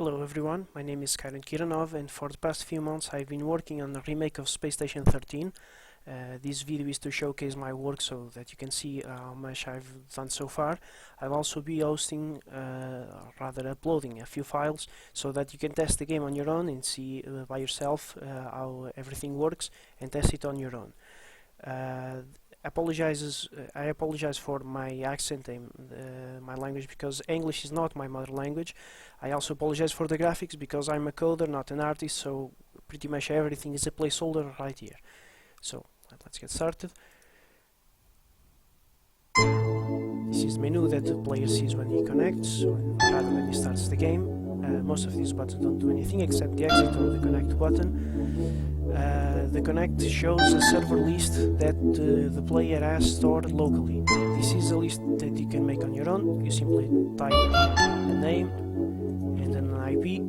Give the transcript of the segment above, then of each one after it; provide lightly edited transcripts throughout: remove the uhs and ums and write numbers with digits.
Hello everyone, my name is Karen Kiranov, and for the past few months I've been working on a remake of Space Station 13. This video is to showcase my work so that you can see how much I've done so far. I'll also be hosting, rather uploading a few files so that you can test the game on your own and see by yourself how everything works and test it on your own. I apologize for my accent and my language because English is not my mother language. I also apologize for the graphics because I'm a coder, not an artist, so pretty much everything is a placeholder right here. So let's get started. This is the menu that the player sees when he connects, or rather when he starts the game. Most of these buttons don't do anything except the exit or the connect button. The connect shows a server list that the player has stored locally. This is a list that you can make on your own. You simply type a name and an IP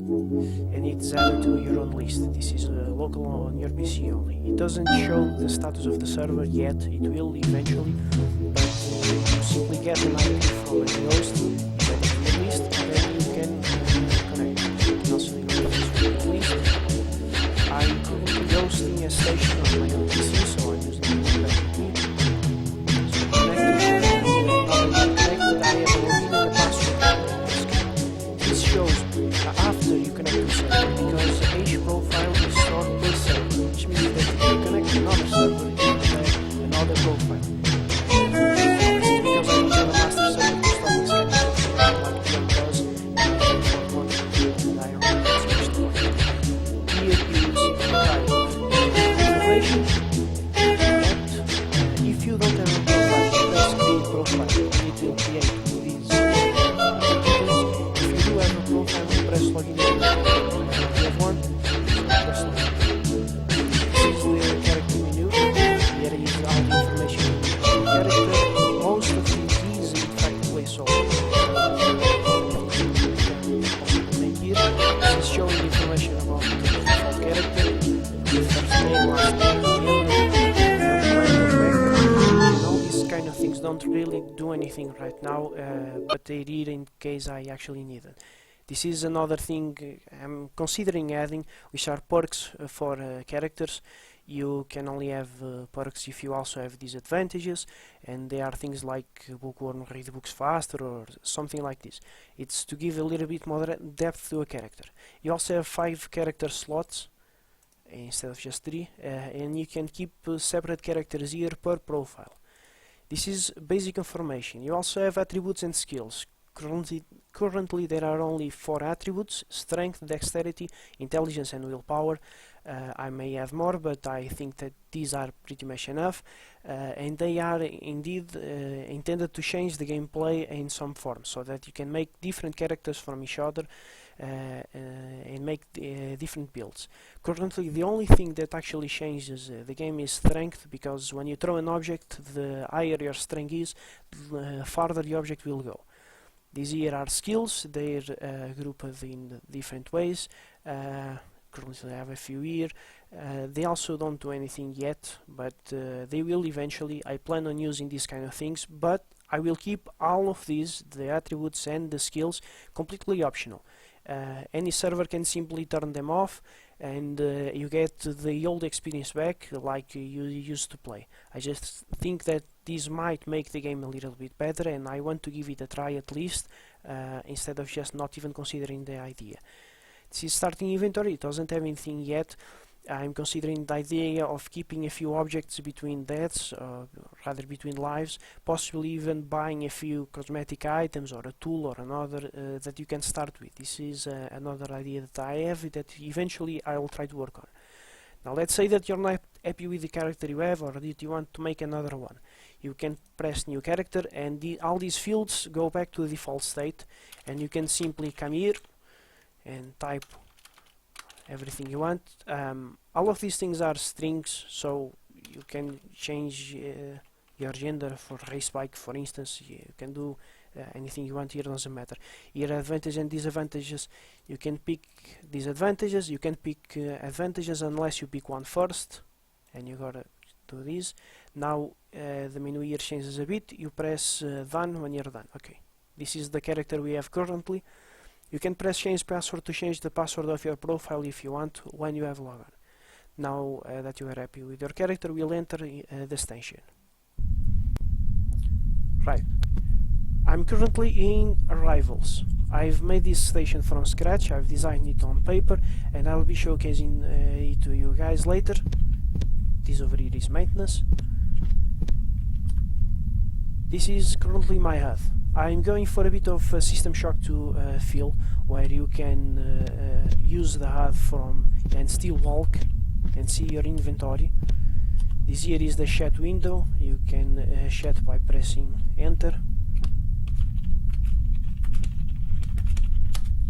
and it's added to your own list. This is local on your PC only. It doesn't show the status of the server yet, it will eventually, but you simply get an IP from a host, you add it to your list, and then you can connect. You can also remove this from the list. I'm currently hosting a station on my own PC, so I'm using the Galactic. So connected, I have logged in the password. This shows after you connect to the server, because each profile is stored per server, which means that if you connect to another server, you will have another profile. Because I don't have a master server to stop this kind of thing, like John does, and I don't want to do I already have switched to it. Here you simply type information, and if you don't have a profile, press create profile, and it will create these details. If you do have a profile, press login. If you have one, press login. This is the character menu. Here is all the information on the character. Most of the keys in fact placeholder. Here, this is showing information about the default character, the first name, last name, and all these kind of things don't really do anything right now, but they did in case I actually need it. This is another thing I'm considering adding, which are perks for characters. You can only have perks if you also have disadvantages, and they are things like bookworm read books faster or something like this. It's to give a little bit more depth to a character. You also have 5 character slots instead of just 3, and you can keep separate characters here per profile. This is basic information. You also have attributes and skills. Currently there are only 4 attributes: strength, dexterity, intelligence and willpower. I may have more, but I think that these are pretty much enough, and they are indeed intended to change the gameplay in some form, so that you can make different characters from each other and make different builds. Currently the only thing that actually changes the game is strength, because when you throw an object, the higher your strength is, the farther the object will go. These here are skills. They're grouped in different ways. Currently I have a few here. They also don't do anything yet, but they will eventually. I plan on using these kind of things, but I will keep all of these, the attributes and the skills, completely optional. Any server can simply turn them off, and you get the old experience back like you used to play. I just think that this might make the game a little bit better, and I want to give it a try at least, instead of just not even considering the idea. This is starting inventory. It doesn't have anything yet. I'm considering the idea of keeping a few objects between deaths, rather between lives, possibly even buying a few cosmetic items or a tool or another that you can start with. This is another idea that I have that eventually I will try to work on. Now let's say that you're not happy with the character you have, or that you want to make another one. You can press new character, and all these fields go back to the default state, and you can simply come here and type everything you want. All of these things are strings, so you can change your gender for race bike, for instance. You can do anything you want here, doesn't matter. Here, advantages and disadvantages. You can pick disadvantages, you can pick advantages unless you pick one first, and you gotta do this. Now the menu here changes a bit. You press done when you're done. Okay, this is the character we have currently. You can press change password to change the password of your profile if you want when you have logged on. Now that you are happy with your character, we'll enter the station. Right. I'm currently in Arrivals. I've made this station from scratch, I've designed it on paper, and I'll be showcasing it to you guys later. This over here is maintenance. This is currently my HUD. I'm going for a bit of System Shock to feel, where you can use the HUD from and still walk and see your inventory. This here is the chat window. You can chat by pressing enter,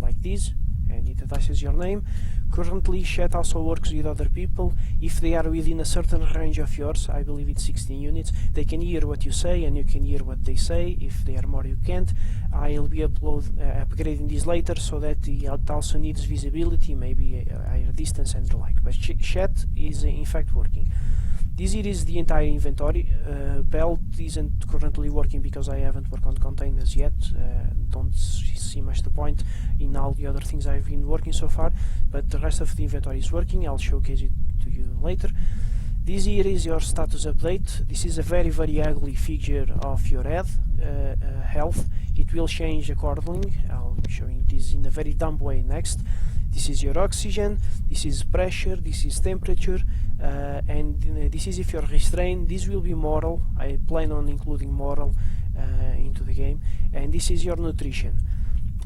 like this, and it attaches your name. Currently chat also works with other people. If they are within a certain range of yours, I believe it's 16 units, they can hear what you say and you can hear what they say. If they are more, you can't. I'll be upgrading this later so that it also needs visibility, maybe a higher distance and the like, but chat is in fact working. This here is the entire inventory. Belt isn't currently working because I haven't worked on containers yet. Don't see much the point in all the other things I've been working so far, but the rest of the inventory is working. I'll showcase it to you later. This here is your status update. This is a very ugly figure of your health. It will change accordingly. I'll be showing this in a very dumb way next. This is your oxygen, this is pressure, this is temperature, and this is if you're restrained. This will be moral. I plan on including moral into the game. And this is your nutrition.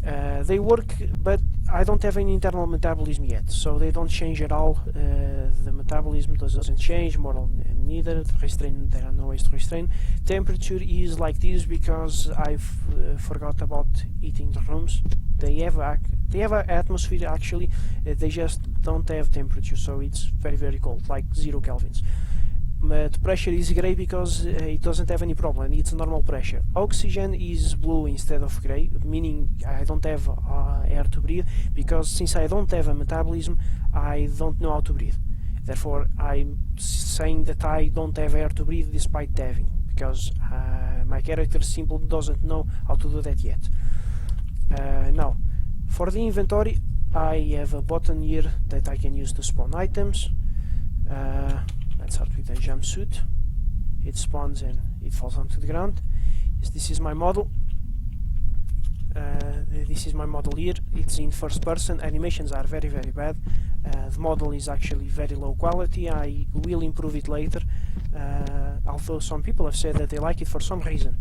They work, but I don't have any internal metabolism yet, so they don't change at all. The metabolism doesn't change, moral neither. Restrain, there are no ways to restrain. Temperature is like this because I've forgot about heating the rooms. They have an atmosphere actually, they just don't have temperature, so it's very cold, like 0 kelvins. But pressure is grey because it doesn't have any problem, it's normal pressure. Oxygen is blue instead of grey, meaning I don't have air to breathe, because since I don't have a metabolism, I don't know how to breathe. Therefore, I'm saying that I don't have air to breathe despite having, because my character simply doesn't know how to do that yet. Now, for the inventory, I have a button here that I can use to spawn items. Let's start with a jumpsuit. It spawns and it falls onto the ground. Yes, this is my model. This is my model here. It's in first person. Animations are very bad. The model is actually very low quality. I will improve it later, although some people have said that they like it for some reason.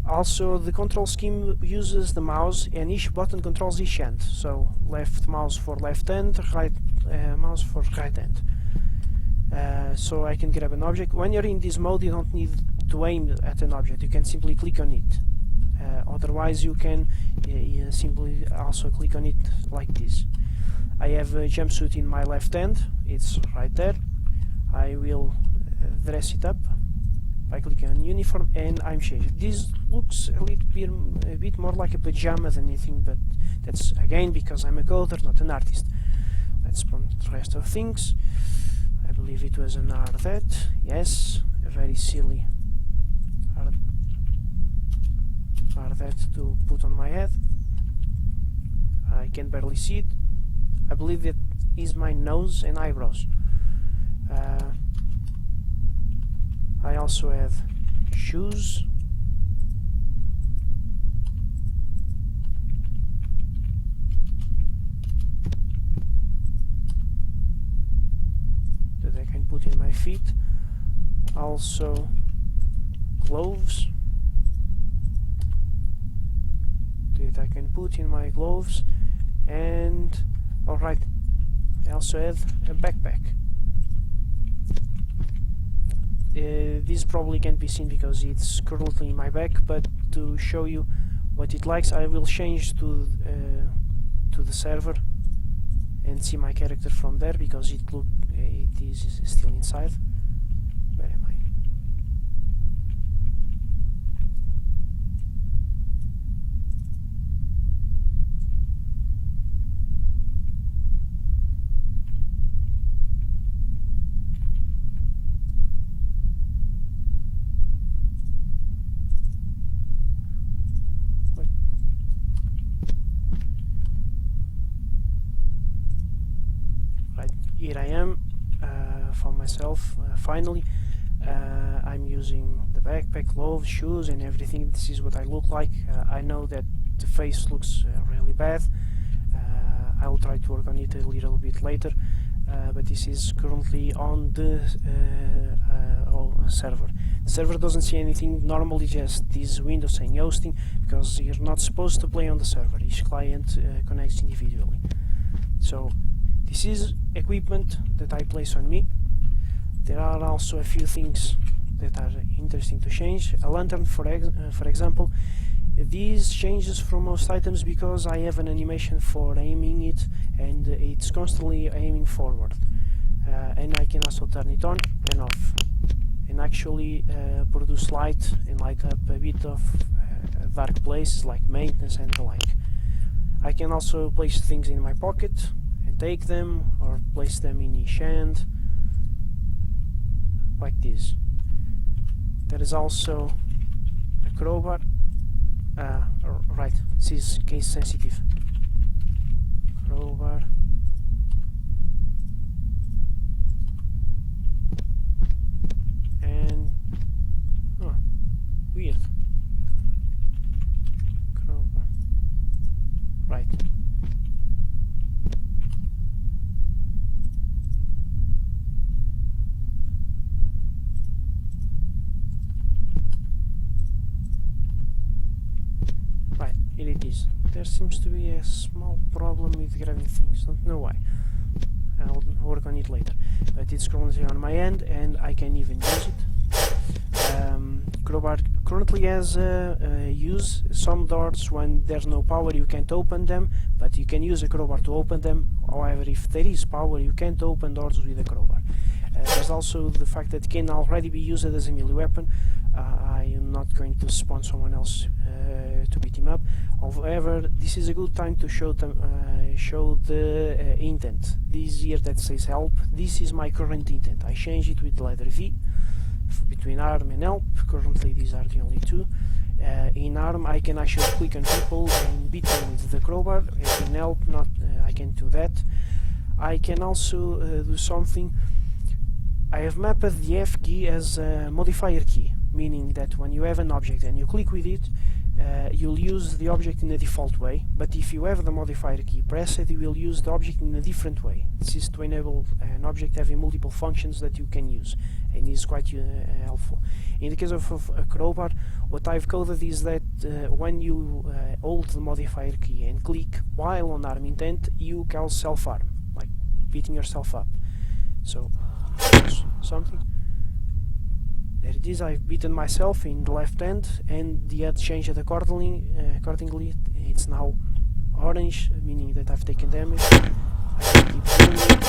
Also, the control scheme uses the mouse, and each button controls each hand. So, left mouse for left hand, right mouse for right hand. So I can grab an object. When you're in this mode, you don't need to aim at an object. You can simply click on it. Otherwise, you can simply also click on it like this. I have a jumpsuit in my left hand. It's right there. I will dress it up by clicking on uniform, and I'm changed. This looks a bit more like a pajama than anything, but that's again because I'm a coder, not an artist. Let's spawn the rest of things. I believe it was an RZ. Yes, a very silly RZ to put on my head. I can barely see it. I believe it is my nose and eyebrows. I also have shoes. That I can put in my feet. Also gloves that I can put in my gloves. And alright, I also have a backpack. This probably can't be seen because it's currently in my back, but to show you what it likes, I will change to the server and see my character from there, because it is still inside. Where am I? here I am for myself. Finally, I'm using the backpack, gloves, shoes and everything. This is what I look like. I know that the face looks really bad. I'll try to work on it a little bit later, but this is currently on the server. The server doesn't see anything, normally just this window saying hosting, because you're not supposed to play on the server. Each client connects individually. So this is equipment that I place on me. There are also a few things that are interesting to change. A lantern, for example. These changes from most items because I have an animation for aiming it, and it's constantly aiming forward. And I can also turn it on and off, and actually produce light and light up a bit of dark places like maintenance and the like. I can also place things in my pocket and take them, or place them in each hand, like this. There is also a crowbar. Right, this is case sensitive. Crowbar. And weird. Crowbar. Right. Here it is. There seems to be a small problem with grabbing things, don't know why. I'll work on it later. But it's currently on my end and I can even use it. Crowbar currently has use. Some doors, when there's no power, you can't open them, but you can use a crowbar to open them. However, if there is power, you can't open doors with a crowbar. There's also the fact that it can already be used as a melee weapon. I am not going to spawn someone else to beat him up. However, this is a good time to show the intent. This here that says help, this is my current intent. I change it with the letter V between arm and help. Currently these are the only two. In arm I can actually click on people and beat them with the crowbar. In help, I can't do that. I can also do something. I have mapped the F key as a modifier key, meaning that when you have an object and you click with it, you'll use the object in a default way, but if you have the modifier key pressed, you will use the object in a different way. This is to enable an object having multiple functions that you can use, and is quite helpful. In the case of a crowbar, what I've coded is that when you hold the modifier key and click while on arm intent, you cause self-harm, like beating yourself up. So, something. There it is, I've beaten myself in the left hand, and the head changed accordingly. It's now orange, meaning that I've taken damage. I can keep doing it.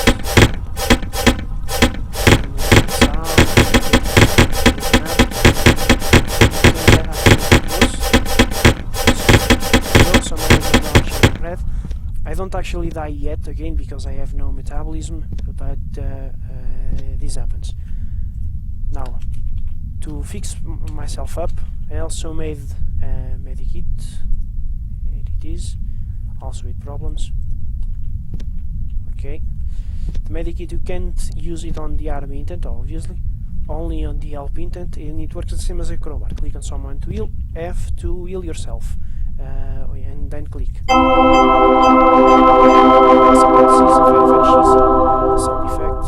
I don't actually die yet, again, because I have no metabolism, but this happens. Now, to fix myself up, I also made a medikit. Here it is, also with problems. Okay, the medikit, you can't use it on the arm intent, obviously, only on the help intent, and it works the same as a crowbar. Click on someone to heal, F to heal yourself, and then click. This is a very cheesy sound effect.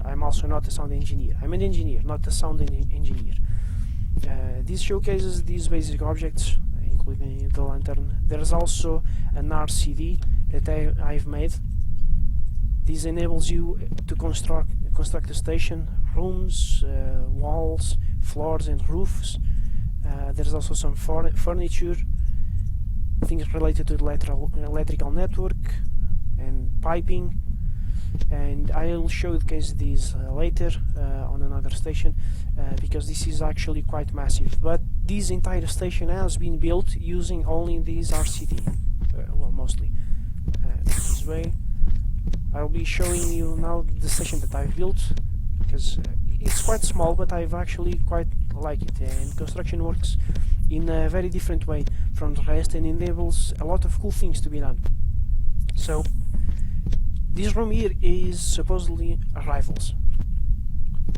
I'm also not a sound engineer. I'm an engineer, not a sound engineer. This showcases these basic objects, including the lantern. There's also an RCD that I've made. This enables you to construct a station, rooms, walls, floors and roofs. There's also some furniture, things related to the electrical network and piping. And I'll showcase these later on another station, because this is actually quite massive. But this entire station has been built using only this RCD, well, mostly this way. I'll be showing you now the station that I've built, because it's quite small, but I've actually quite like it, and construction works in a very different way from the rest and enables a lot of cool things to be done. So This room here is supposedly rivals.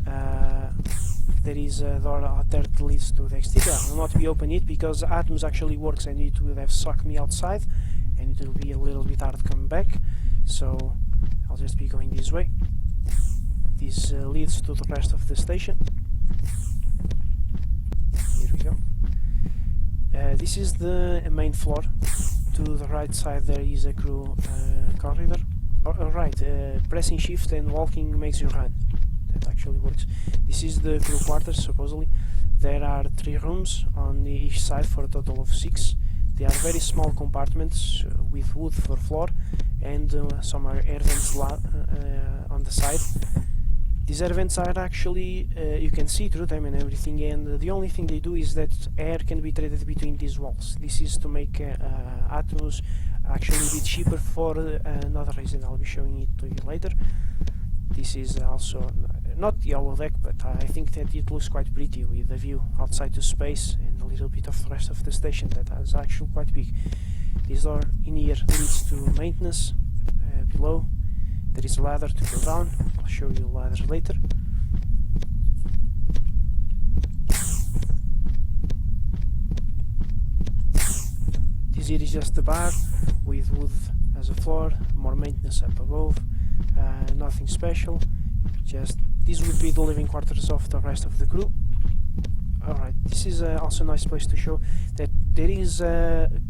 There is a door out there that leads to the exterior. I will not be opening it because Atoms actually works and it would have sucked me outside and it will be a little bit hard to come back, so I'll just be going this way. This leads to the rest of the station. Here we go. This is the main floor. To the right side there is a crew corridor. Pressing shift and walking makes you run. That actually works. This is the crew quarters, supposedly. There are 3 rooms on each side for a total of 6. They are very small compartments with wood for floor and some are air vents on the side. These air vents are actually, you can see through them and everything, and the only thing they do is that air can be traded between these walls. This is to make Atoms actually a bit cheaper for another reason. I'll be showing it to you later. This is also not yellow deck, but I think that it looks quite pretty with the view outside to space and a little bit of the rest of the station that is actually quite big. This door in here leads to maintenance below. There is a ladder to go down. I'll show you ladders later. This here is just the bar with wood as a floor, more maintenance up above, nothing special, just this would be the living quarters of the rest of the crew. Alright, this is also a nice place to show that there is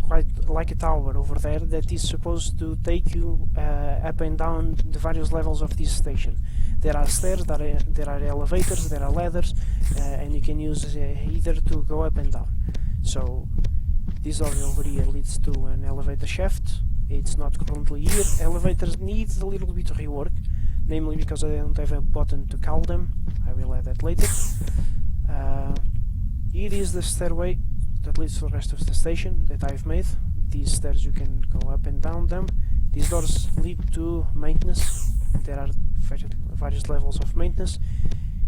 quite like a tower over there that is supposed to take you up and down the various levels of this station. There are stairs, there are elevators, there are ladders, and you can use either to go up and down. So this door over here leads to an elevator shaft. It's not currently here. Elevators need a little bit of rework, namely because I don't have a button to call them. I will add that later. Here is the stairway that leads to the rest of the station that I've made. These stairs you can go up and down them. These doors lead to maintenance. There are various levels of maintenance.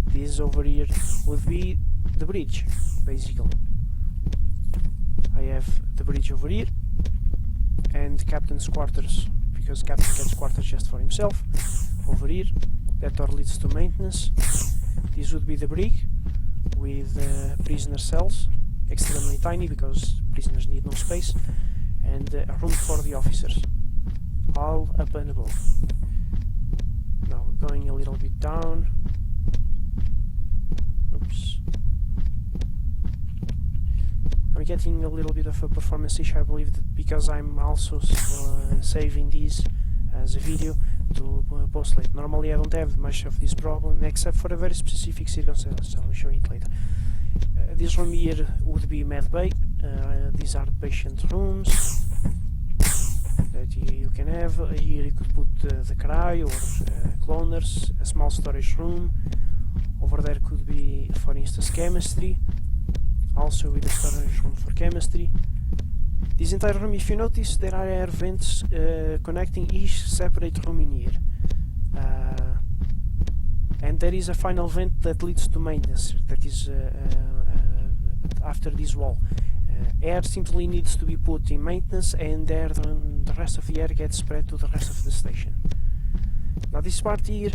This over here would be the bridge, basically. I have the bridge over here and Captain's quarters, because Captain gets quarters just for himself. Over here, that door leads to maintenance. This would be the brig with prisoner cells, extremely tiny because prisoners need no space, and a room for the officers, all up and above. Now going a little bit down. Oops. I'm getting a little bit of a performance issue, I believe, that because I'm also saving this as a video to post later. Normally I don't have much of this problem except for a very specific circumstance, so I'll show it later. This room here would be med bay. These are patient rooms that you can have. Here you could put the cry or cloners, a small storage room. Over there could be, for instance, chemistry, also with a storage room for chemistry. This entire room, if you notice, there are air vents connecting each separate room in here. And there is a final vent that leads to maintenance, that is after this wall. Air simply needs to be put in maintenance, and there the rest of the air gets spread to the rest of the station. Now this part here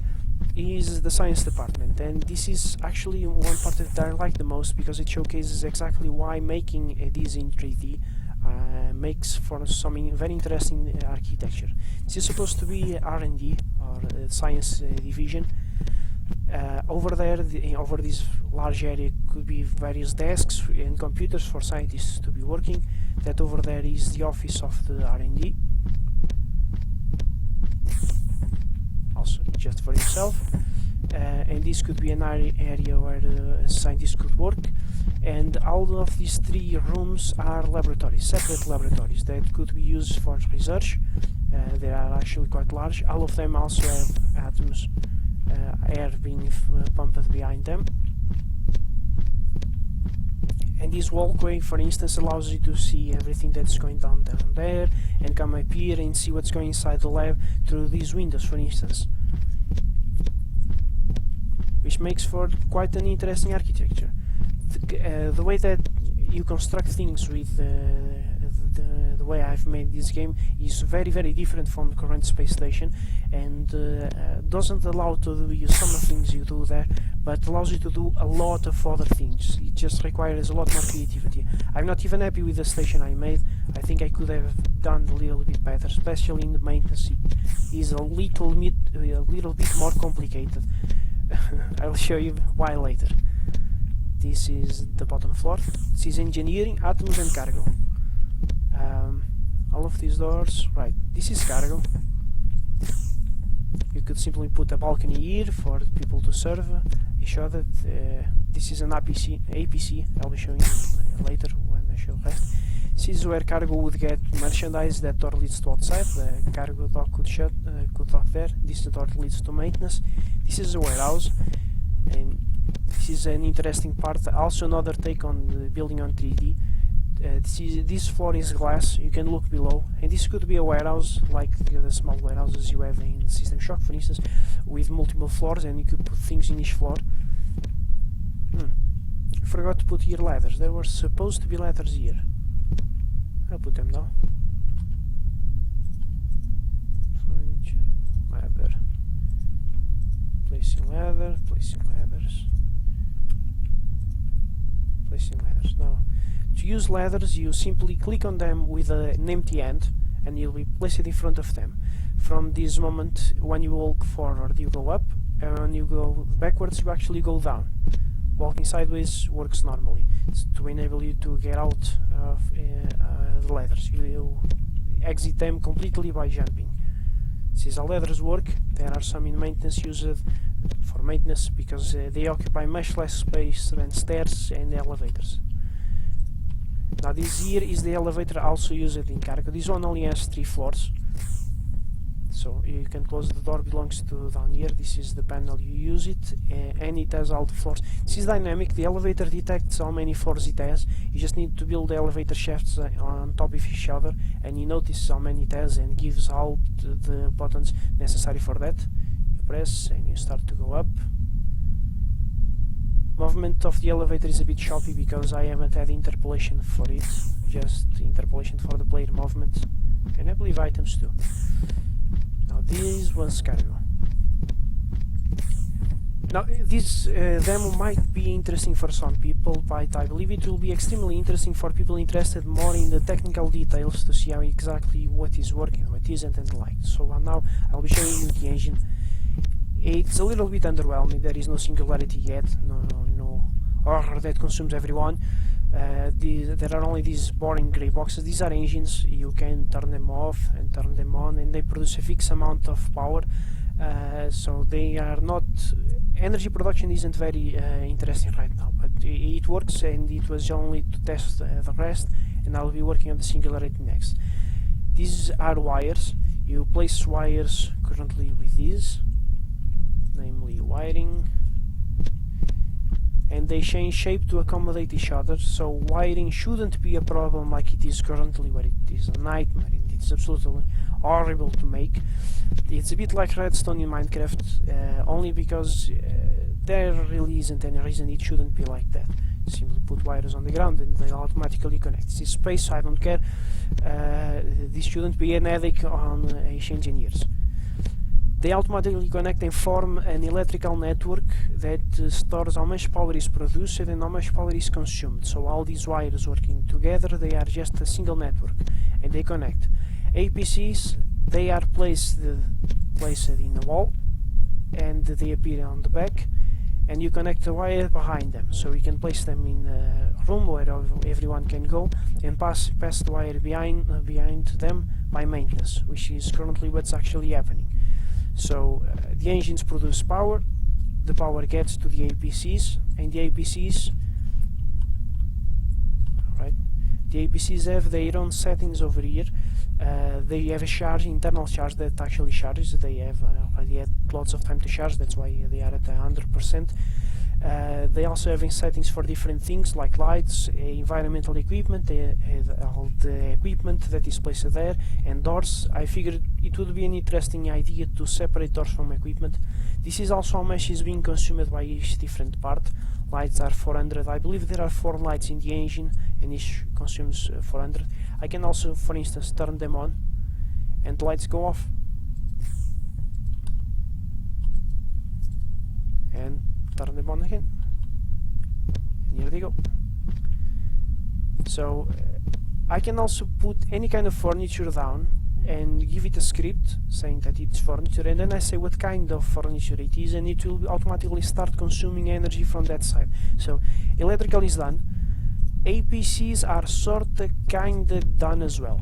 is the science department, and this is actually one part that I like the most because it showcases exactly why making this in 3D makes for some very interesting architecture. This is supposed to be R&D or science division. Over there, over this large area, could be various desks and computers for scientists to be working. That over there is the office of the R&D, also just for himself. And this could be an area where scientists could work. And all of these 3 rooms are laboratories, separate laboratories that could be used for research. They are actually quite large. All of them also have atoms, air being pumped behind them. And this walkway, for instance, allows you to see everything that's going down there and come up here and see what's going inside the lab through these windows, for instance, which makes for quite an interesting architecture. The way that you construct things with the way I've made this game is very different from the current space station, and doesn't allow to do you some of the things you do there, but allows you to do a lot of other things. It just requires a lot more creativity. I'm not even happy with the station I made. I think I could have done a little bit better, especially in the maintenance. It is a little bit more complicated. I'll show you why later. This is the bottom floor. This is engineering, atoms and cargo. All of these doors, right, this is cargo. You could simply put a balcony here for people to serve each other. This is an APC, I'll be showing you later when I show the rest. This is where cargo would get merchandise. That door leads to outside. The cargo dock could dock there. This door leads to maintenance. This is a warehouse, and this is an interesting part. Also another take on the building on 3D. This floor is glass. You can look below, and this could be a warehouse like the small warehouses you have in System Shock, for instance, with multiple floors, and you could put things in each floor. Forgot to put here ladders. There were supposed to be ladders here. I'll put them down. Furniture, ladder. Placing ladder, placing ladders. Placing ladders. Now, to use ladders, you simply click on them with an empty hand, and you'll be placed in front of them. From this moment, when you walk forward, you go up, and when you go backwards, you actually go down. Walking sideways works normally. It's to enable you to get out of the ladders. You exit them completely by jumping. This is how ladders work. There are some in maintenance used for maintenance because they occupy much less space than stairs and elevators. Now this here is the elevator also used in cargo. This one only has 3 floors, so you can close the door. Belongs to down here. This is the panel you use it, and it has all the floors. This is dynamic. The elevator detects how many floors it has. You just need to build the elevator shafts on top of each other, and you notice how many it has and gives all the buttons necessary for that. You press and you start to go up. Movement of the elevator is a bit choppy because I haven't had interpolation for it, just interpolation for the player movement, and I believe items too. Now this was cargo. Now this demo might be interesting for some people, but I believe it will be extremely interesting for people interested more in the technical details to see how exactly what is working, what isn't, and the like. So now I'll be showing you the engine. It's a little bit underwhelming. There is no singularity yet, no horror that consumes everyone. There are only these boring grey boxes. These are engines. You can turn them off and turn them on, and they produce a fixed amount of power. So they are not... Energy production isn't very interesting right now, but it works, and it was only to test the rest, and I'll be working on the singularity next. These are wires. You place wires currently with these, namely wiring, and they change shape to accommodate each other, so wiring shouldn't be a problem like it is currently, where it is a nightmare and it's absolutely horrible to make. It's a bit like redstone in Minecraft, only because there really isn't any reason it shouldn't be like that. Simply put wires on the ground and they automatically connect. This is space, I don't care. This shouldn't be an headache on engineers. They automatically connect and form an electrical network that stores how much power is produced and how much power is consumed. So all these wires working together, they are just a single network, and they connect. APCs, they are placed in the wall, and they appear on the back, and you connect the wire behind them. So you can place them in a room where everyone can go and pass the wire behind them by maintenance, which is currently what's actually happening. So the engines produce power, the power gets to the APCs, and the APCs have their own settings over here. They have a internal charge that actually charges. They have already had lots of time to charge, that's why they are at 100%. They also have settings for different things like lights, environmental equipment, all the equipment that is placed there, and doors. I figured it would be an interesting idea to separate doors from equipment. This is also how much is being consumed by each different part. lights are 400. I believe there are 4 lights in the engine and each consumes 400. I can also, for instance, turn them on and the lights go off, and turn them on again, and here they go. So I can also put any kind of furniture down and give it a script saying that it's furniture, and then I say what kind of furniture it is, and it will automatically start consuming energy from that side. So electrical is done. APCs are sorta kinda done as well.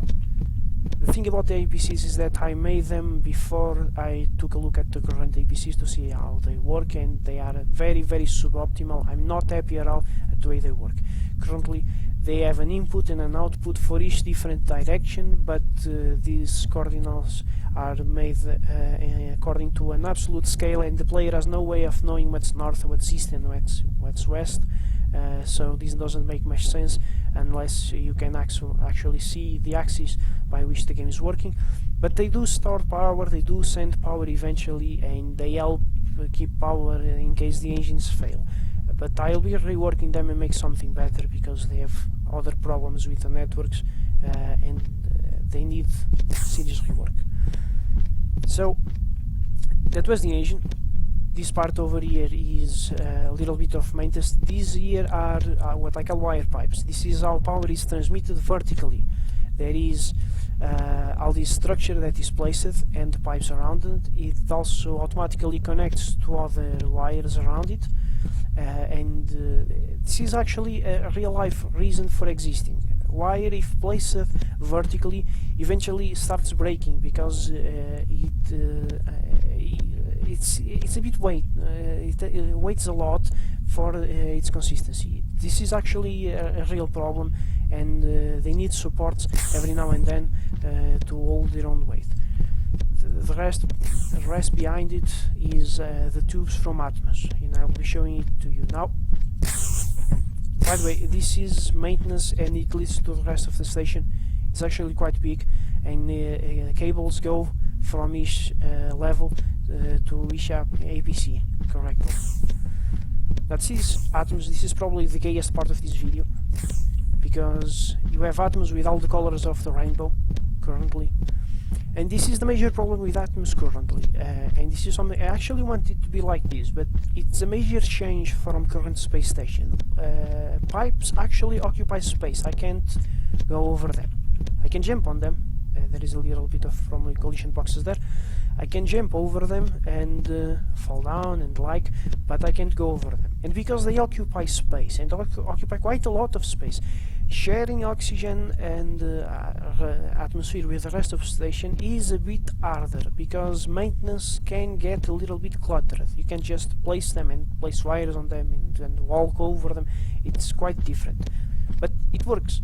The thing about the APCs is that I made them before I took a look at the current APCs to see how they work, and they are very suboptimal. I'm not happy at all at the way they work. Currently they have an input and an output for each different direction, but these coordinates are made according to an absolute scale, and the player has no way of knowing what's north, what's east and what's west. So this doesn't make much sense unless you can actually see the axis by which the game is working. But they do store power, they do send power eventually, and they help keep power in case the engines fail. But I'll be reworking them and make something better, because they have other problems with the networks, and they need serious rework. So that was the engine. This part over here is a little bit of maintenance. These here are what I call wire pipes. This is how power is transmitted vertically. There is all this structure that is placed and the pipes around it. It also automatically connects to other wires around it, and this is actually a real life reason for existing. Wire, if placed vertically, eventually starts breaking because it's a bit weight. It weighs a lot for its consistency. This is actually a real problem, and they need support every now and then to hold their own weight. The rest behind it is the tubes from Atmos, and I'll be showing it to you now. By the way, this is maintenance and it leads to the rest of the station. It's actually quite big, and cables go from each level to each APC correctly. That's Atmos. This is probably the gayest part of this video, because you have Atmos with all the colors of the rainbow currently. And this is the major problem with Atmos currently, and this is something I actually want it to be like this, but it's a major change from current space station. Pipes actually occupy space. I can't go over them. I can jump on them. There is a little bit of probably collision boxes there. I can jump over them and fall down and but I can't go over them. And because they occupy space, and occupy quite a lot of space, sharing oxygen and atmosphere with the rest of the station is a bit harder, because maintenance can get a little bit cluttered. You can just place them and place wires on them and walk over them. It's quite different, but it works.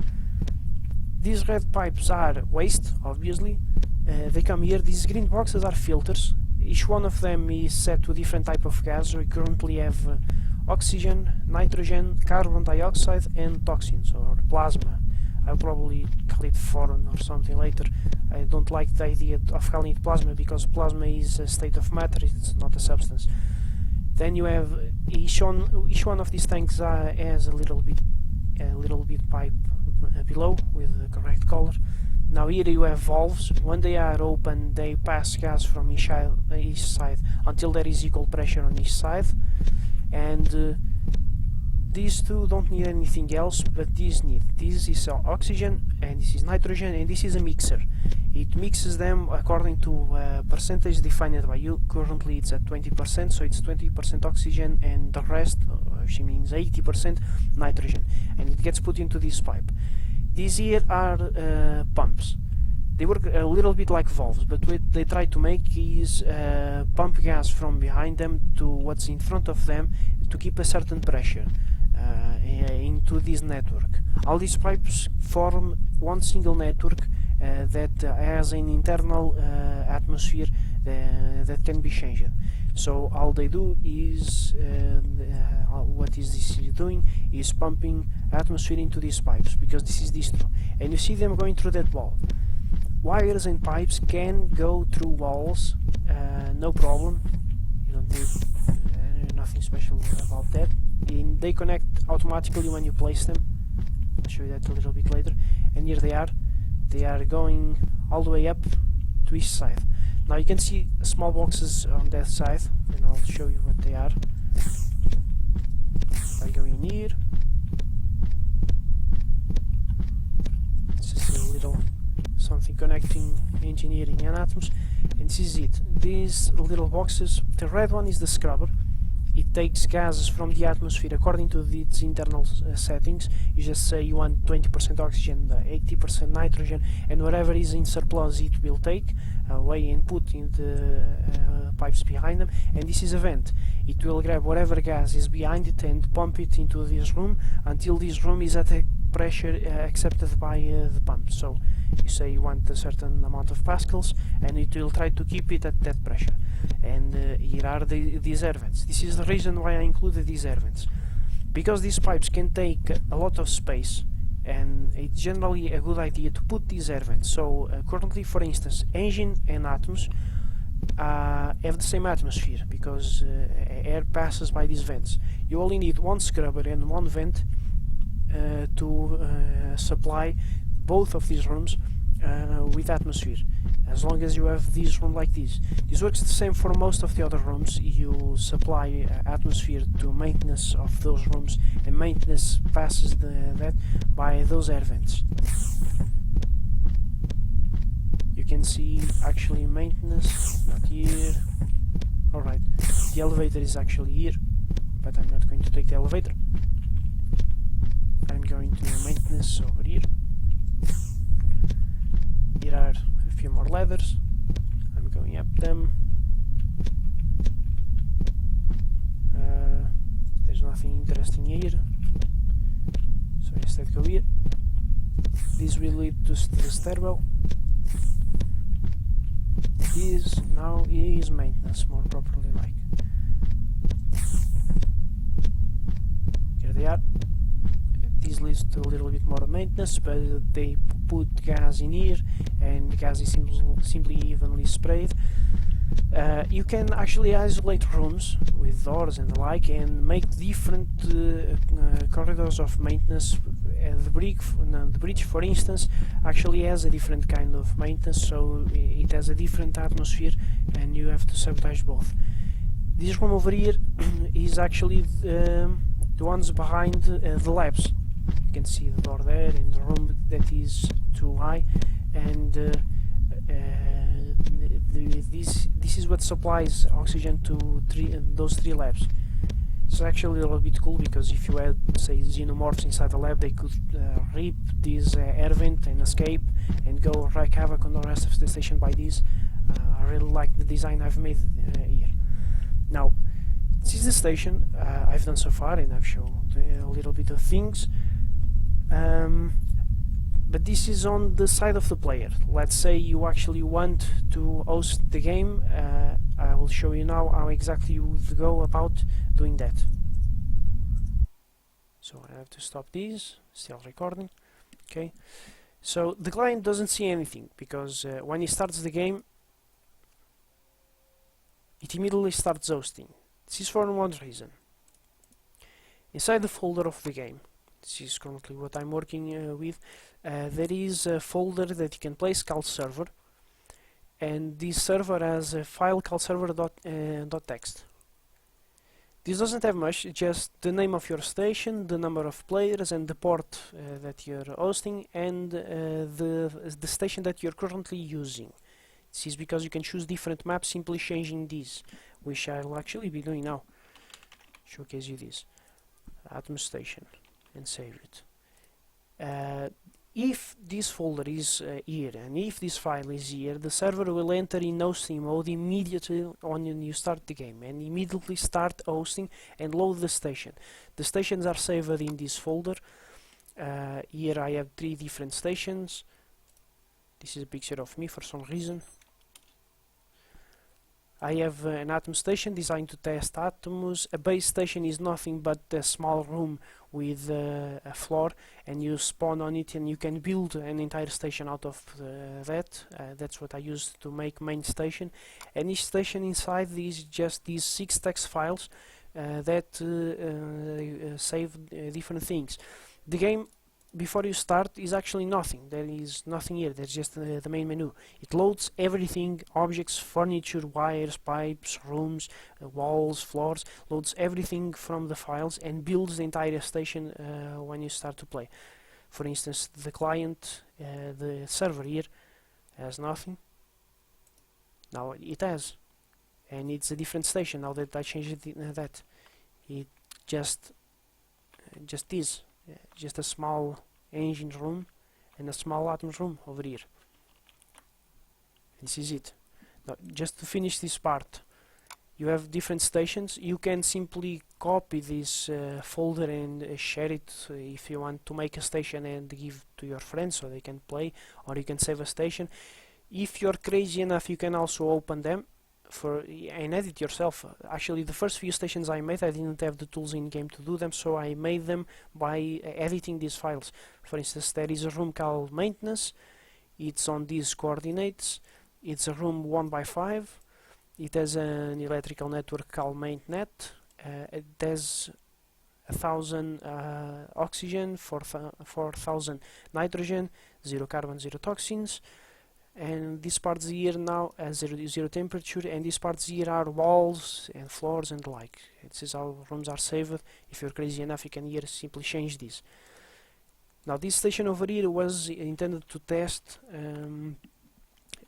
These red pipes are waste, obviously. They come here. These green boxes are filters. Each one of them is set to a different type of gas. We currently have oxygen, nitrogen, carbon dioxide and toxins, or plasma. I'll probably call it foreign or something later. I don't like the idea of calling it plasma, because plasma is a state of matter, it's not a substance. Then you have each one of these tanks has a little bit pipe below with the correct color. Now here you have valves. When they are open, they pass gas from each side until there is equal pressure on each side. And these two don't need anything else, but these need. This is oxygen, and this is nitrogen, and this is a mixer. It mixes them according to a percentage defined by you. Currently it's at 20%, so it's 20% oxygen and the rest, which means 80% nitrogen, and it gets put into this pipe. These here are pumps. They work a little bit like valves, but what they try to make is pump gas from behind them to what's in front of them to keep a certain pressure into this network. All these pipes form one single network that has an internal atmosphere that can be changed. So all they do is what is this doing is pumping atmosphere into these pipes, because this is distro, and you see them going through that wall. Wires and pipes can go through walls, no problem. You don't need nothing special about that. And they connect automatically when you place them. I'll show you that a little bit later. And here they are. They are going all the way up to each side. Now you can see small boxes on that side, and I'll show you what they are. By going here, this is a little something connecting engineering and atoms, and this is it. These little boxes, the red one is the scrubber. It takes gases from the atmosphere according to its internal settings. You just say you want 20% oxygen, 80% nitrogen, and whatever is in surplus it will take away and put in the pipes behind them. And this is a vent. It will grab whatever gas is behind it and pump it into this room until this room is at a pressure accepted by the pump. So you say you want a certain amount of pascals, and it will try to keep it at that pressure. And here are these air vents. This is the reason why I included these air vents, because these pipes can take a lot of space, and it's generally a good idea to put these air vents. So currently, for instance, engine and atoms have the same atmosphere, because air passes by these vents. You only need one scrubber and one vent to supply both of these rooms with atmosphere, as long as you have this room like this. This works the same for most of the other rooms. You supply atmosphere to maintenance of those rooms, and maintenance passes that by those air vents. You can see actually maintenance, not here. Alright, the elevator is actually here, but I'm not going to take the elevator. I'm going to maintenance over here. Here are a few more ladders. I'm going up them. There's nothing interesting here, so instead go here. This will lead to the stairwell. This now is maintenance, more properly like. Here they are. This leads to a little bit more maintenance, but they put gas in here, and the gas is simply evenly sprayed. You can actually isolate rooms with doors and the like, and make different corridors of maintenance. The bridge, for instance, actually has a different kind of maintenance, so it has a different atmosphere, and you have to sabotage both. This room over here is actually the ones behind the labs. You can see the door there in the room that is too high, and this is what supplies oxygen to those three labs. It's actually a little bit cool, because if you had, say, xenomorphs inside the lab, they could rip this air vent and escape and go wreak havoc on the rest of the station by this. I really like the design I've made here. Now, this is the station I've done so far, and I've shown a little bit of things. But this is on the side of the player. Let's say you actually want to host the game. I will show you now how exactly you would go about doing that. So I have to stop this, still recording. Okay, so the client doesn't see anything, because when he starts the game, it immediately starts hosting. This is for one reason. Inside the folder of the game, this is currently what I'm working with, there is a folder that you can place called server, and this server has a file called server.txt. This doesn't have much, just the name of your station, the number of players, and the port that you're hosting, and the station that you're currently using. This is because you can choose different maps simply changing these, which I'll actually be doing now. Showcase you this. Atom station, and save it. If this folder is here, and if this file is here, the server will enter in hosting mode immediately when you start the game, and immediately start hosting and load the station. The stations are saved in this folder. Here I have 3 different stations. This is a picture of me for some reason. I have an atom station designed to test atoms. A base station is nothing but a small room with a floor, and you spawn on it, and you can build an entire station out of that. That's what I used to make main station. And each station inside is just these 6 text files that save different things. The game, before you start, is actually nothing. There is nothing here. There's just the main menu. It loads everything: objects, furniture, wires, pipes, rooms, walls, floors. Loads everything from the files and builds the entire station when you start to play. For instance, the client, the server here, has nothing. Now it has, and it's a different station now that I changed that. It just is. Just a small engine room and a small atoms room over here. This is it. Now, just to finish this part, you have different stations. You can simply copy this folder and share it if you want to make a station and give to your friends so they can play, or you can save a station. If you're crazy enough, you can also open them and edit yourself. Actually, the first few stations I made, I didn't have the tools in game to do them, so I made them by editing these files. For instance, there is a room called maintenance. It's on these coordinates. It's a room 1x5. It has an electrical network called mainnet. It has 1000 oxygen, 4000 nitrogen, 0 carbon, 0 toxins. And these parts here now has zero temperature, and these parts here are walls and floors and the like. This is how rooms are saved. If you're crazy enough, you can here simply change this. Now this station over here was intended to test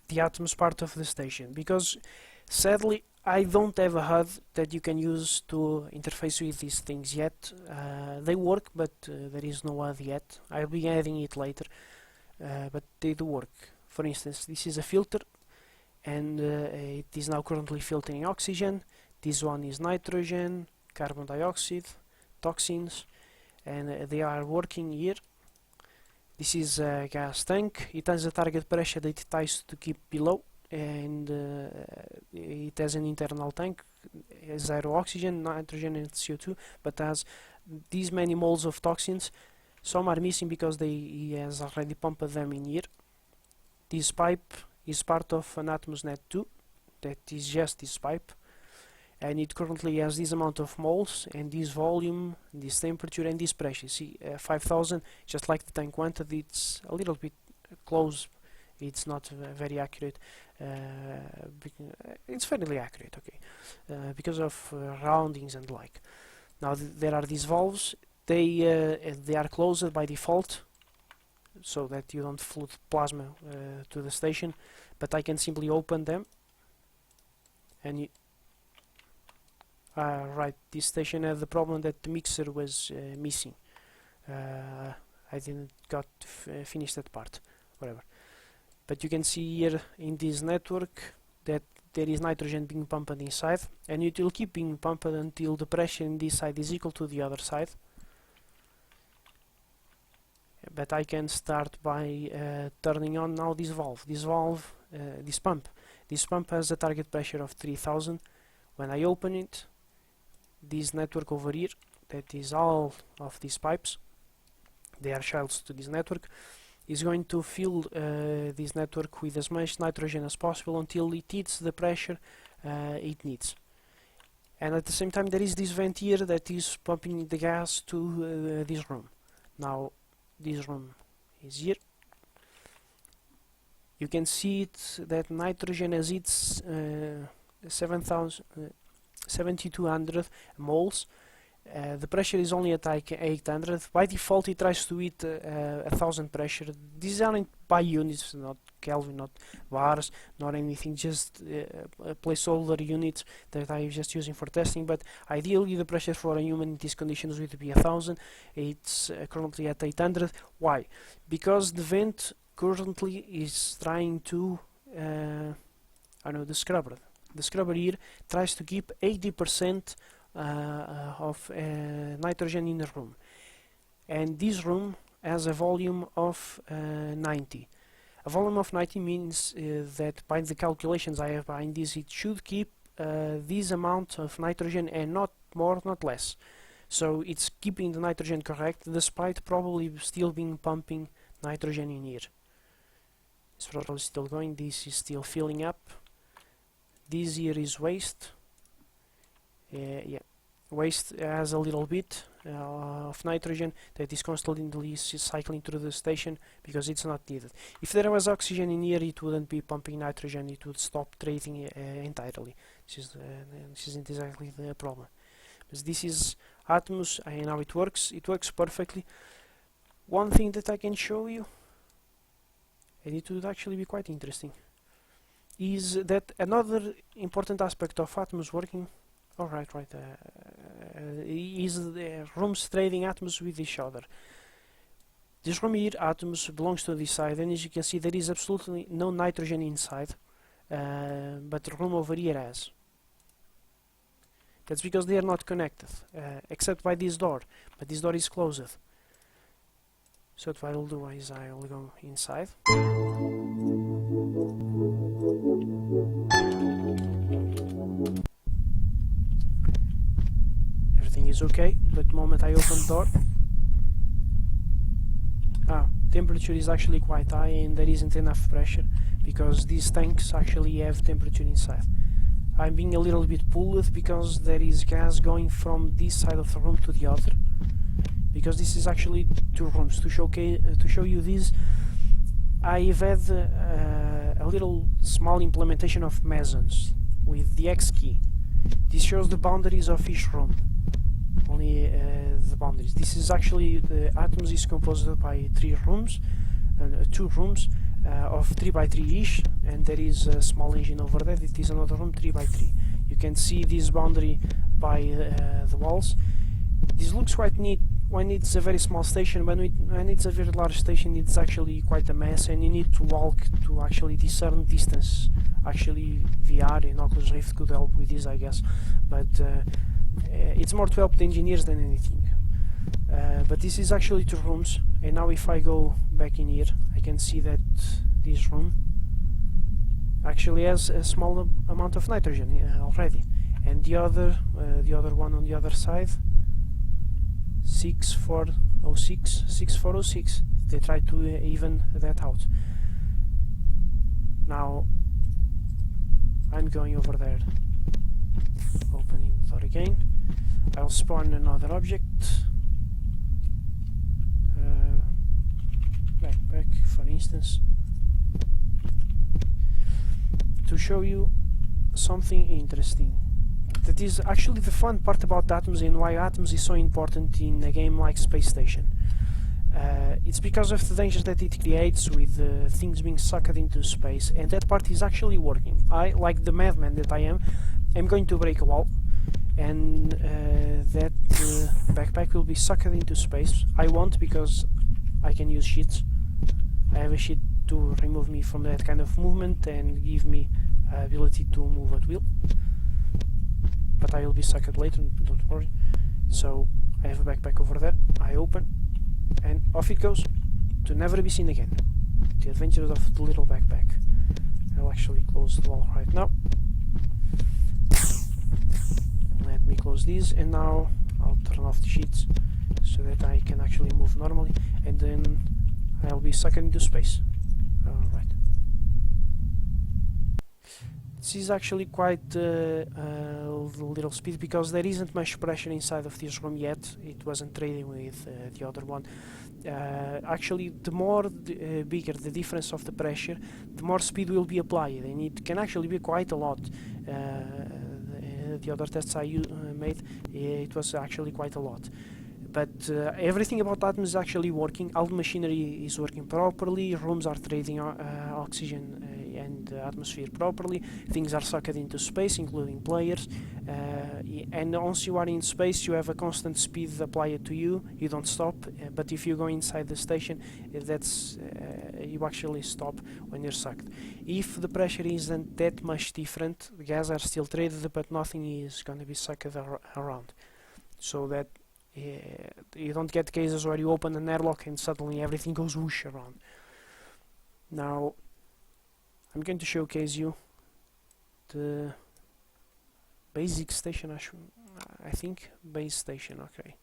the atoms part of the station, because sadly I don't have a HUD that you can use to interface with these things yet. They work, but there is no HUD yet. I'll be adding it later, but they do work. For instance, this is a filter, and it is now currently filtering oxygen. This one is nitrogen, carbon dioxide, toxins, and they are working here. This is a gas tank. It has a target pressure that it tries to keep below, and it has an internal tank, 0 oxygen, nitrogen and CO2, but has these many moles of toxins. Some are missing because he has already pumped them in here. This pipe is part of an Atmosnet 2, that is just this pipe, and it currently has this amount of moles, and this volume, this temperature, and this pressure. See, 5000, just like the tank wanted. It's a little bit close, it's not very accurate. It's fairly accurate, okay, because of roundings and like. Now there are these valves. They are closed by default, so that you don't flood plasma to the station, but I can simply open them, and right, this station had the problem that the mixer was missing. I didn't got to finish that part, whatever. But you can see here in this network that there is nitrogen being pumped inside, and it will keep being pumped until the pressure in this side is equal to the other side. But I can start by turning on now this valve. This pump has a target pressure of 3000. When I open it, this network over here, that is all of these pipes, they are shells to this network, is going to fill this network with as much nitrogen as possible until it hits the pressure it needs. And at the same time, there is this vent here that is pumping the gas to this room. Now this room is here. You can see it that nitrogen has its 7200 moles. The pressure is only at like 800. By default it tries to hit 1000 pressure. These aren't by units, not Kelvin, not bars, not anything, just placeholder units that I'm just using for testing. But ideally the pressure for a human in these conditions would be 1000. It's currently at 800. Why? Because the vent currently is trying to the scrubber. The scrubber here tries to keep 80% of nitrogen in the room, and this room has a volume of 90. A volume of 90 means that by the calculations I have behind this, it should keep this amount of nitrogen and not more, not less. So it's keeping the nitrogen correct, despite probably still being pumping nitrogen in here. It's probably still going. This is still filling up. This here is waste. Yeah, waste has a little bit of nitrogen that is constantly cycling through the station because it's not needed. If there was oxygen in here, it wouldn't be pumping nitrogen, it would stop trading entirely. This isn't exactly the problem. But this is Atmos and how it works. It works perfectly. One thing that I can show you, and it would actually be quite interesting, is that another important aspect of Atmos working, is the rooms trading Atmos with each other. This room here, Atmos, belongs to this side, and as you can see there is absolutely no nitrogen inside, but the room over here has. That's because they are not connected, except by this door, but this door is closed. So what I will do is I will go inside. Everything is okay, but the moment I open the door, temperature is actually quite high and there isn't enough pressure because these tanks actually have temperature inside. I'm being a little bit pulled because there is gas going from this side of the room to the other, because this is actually two rooms. To show you this, I've had a little small implementation of mesons with the X key. This shows the boundaries of each room, only the boundaries. This is actually, the Atmos is composed by two rooms of 3x3 each, and there is a small engine over there. It is another room 3x3. You can see this boundary by the walls. This looks quite neat when it's a very small station. When it's a very large station, it's actually quite a mess, and you need to walk to actually discern distance. Actually, VR and Oculus Rift could help with this, I guess, but it's more to help the engineers than anything. But this is actually two rooms, and now if I go back in here, I can see that this room actually has a small amount of nitrogen already, and the other one on the other side, 6406, they try to even that out. Now I'm going over there, opening the door again. I'll spawn another object, backpack for instance, to show you something interesting. That is actually the fun part about Atmos and why Atmos is so important in a game like Space Station. It's because of the dangers that it creates with things being sucked into space, and that part is actually working. I, like the madman that I am going to break a wall, and that backpack will be sucked into space. I won't, because I can use sheets. I have a sheet to remove me from that kind of movement and give me ability to move at will. But I will be sucked later, don't worry. So I have a backpack over there. I open, and off it goes, to never be seen again. The adventures of the little backpack. I'll actually close the wall right now. Let me close these, and now I'll turn off the sheets so that I can actually move normally, and then I'll be sucked into space. Alright. This is actually quite a little speed because there isn't much pressure inside of this room yet. It wasn't trading with the other one. Actually, the more bigger the difference of the pressure, the more speed will be applied, and it can actually be quite a lot. The other tests I made, it was actually quite a lot. But everything about Atmos is actually working. All the machinery is working properly. Rooms are trading oxygen and atmosphere properly. Things are sucked into space, including players. And once you are in space, you have a constant speed applied to you. You don't stop. But if you go inside the station, that's you actually stop when you're sucked. If the pressure isn't that much different, the gas are still traded, but nothing is going to be sucked around. So that you don't get cases where you open an airlock and suddenly everything goes whoosh around. Now I'm going to showcase you the basic station. I think base station. Okay,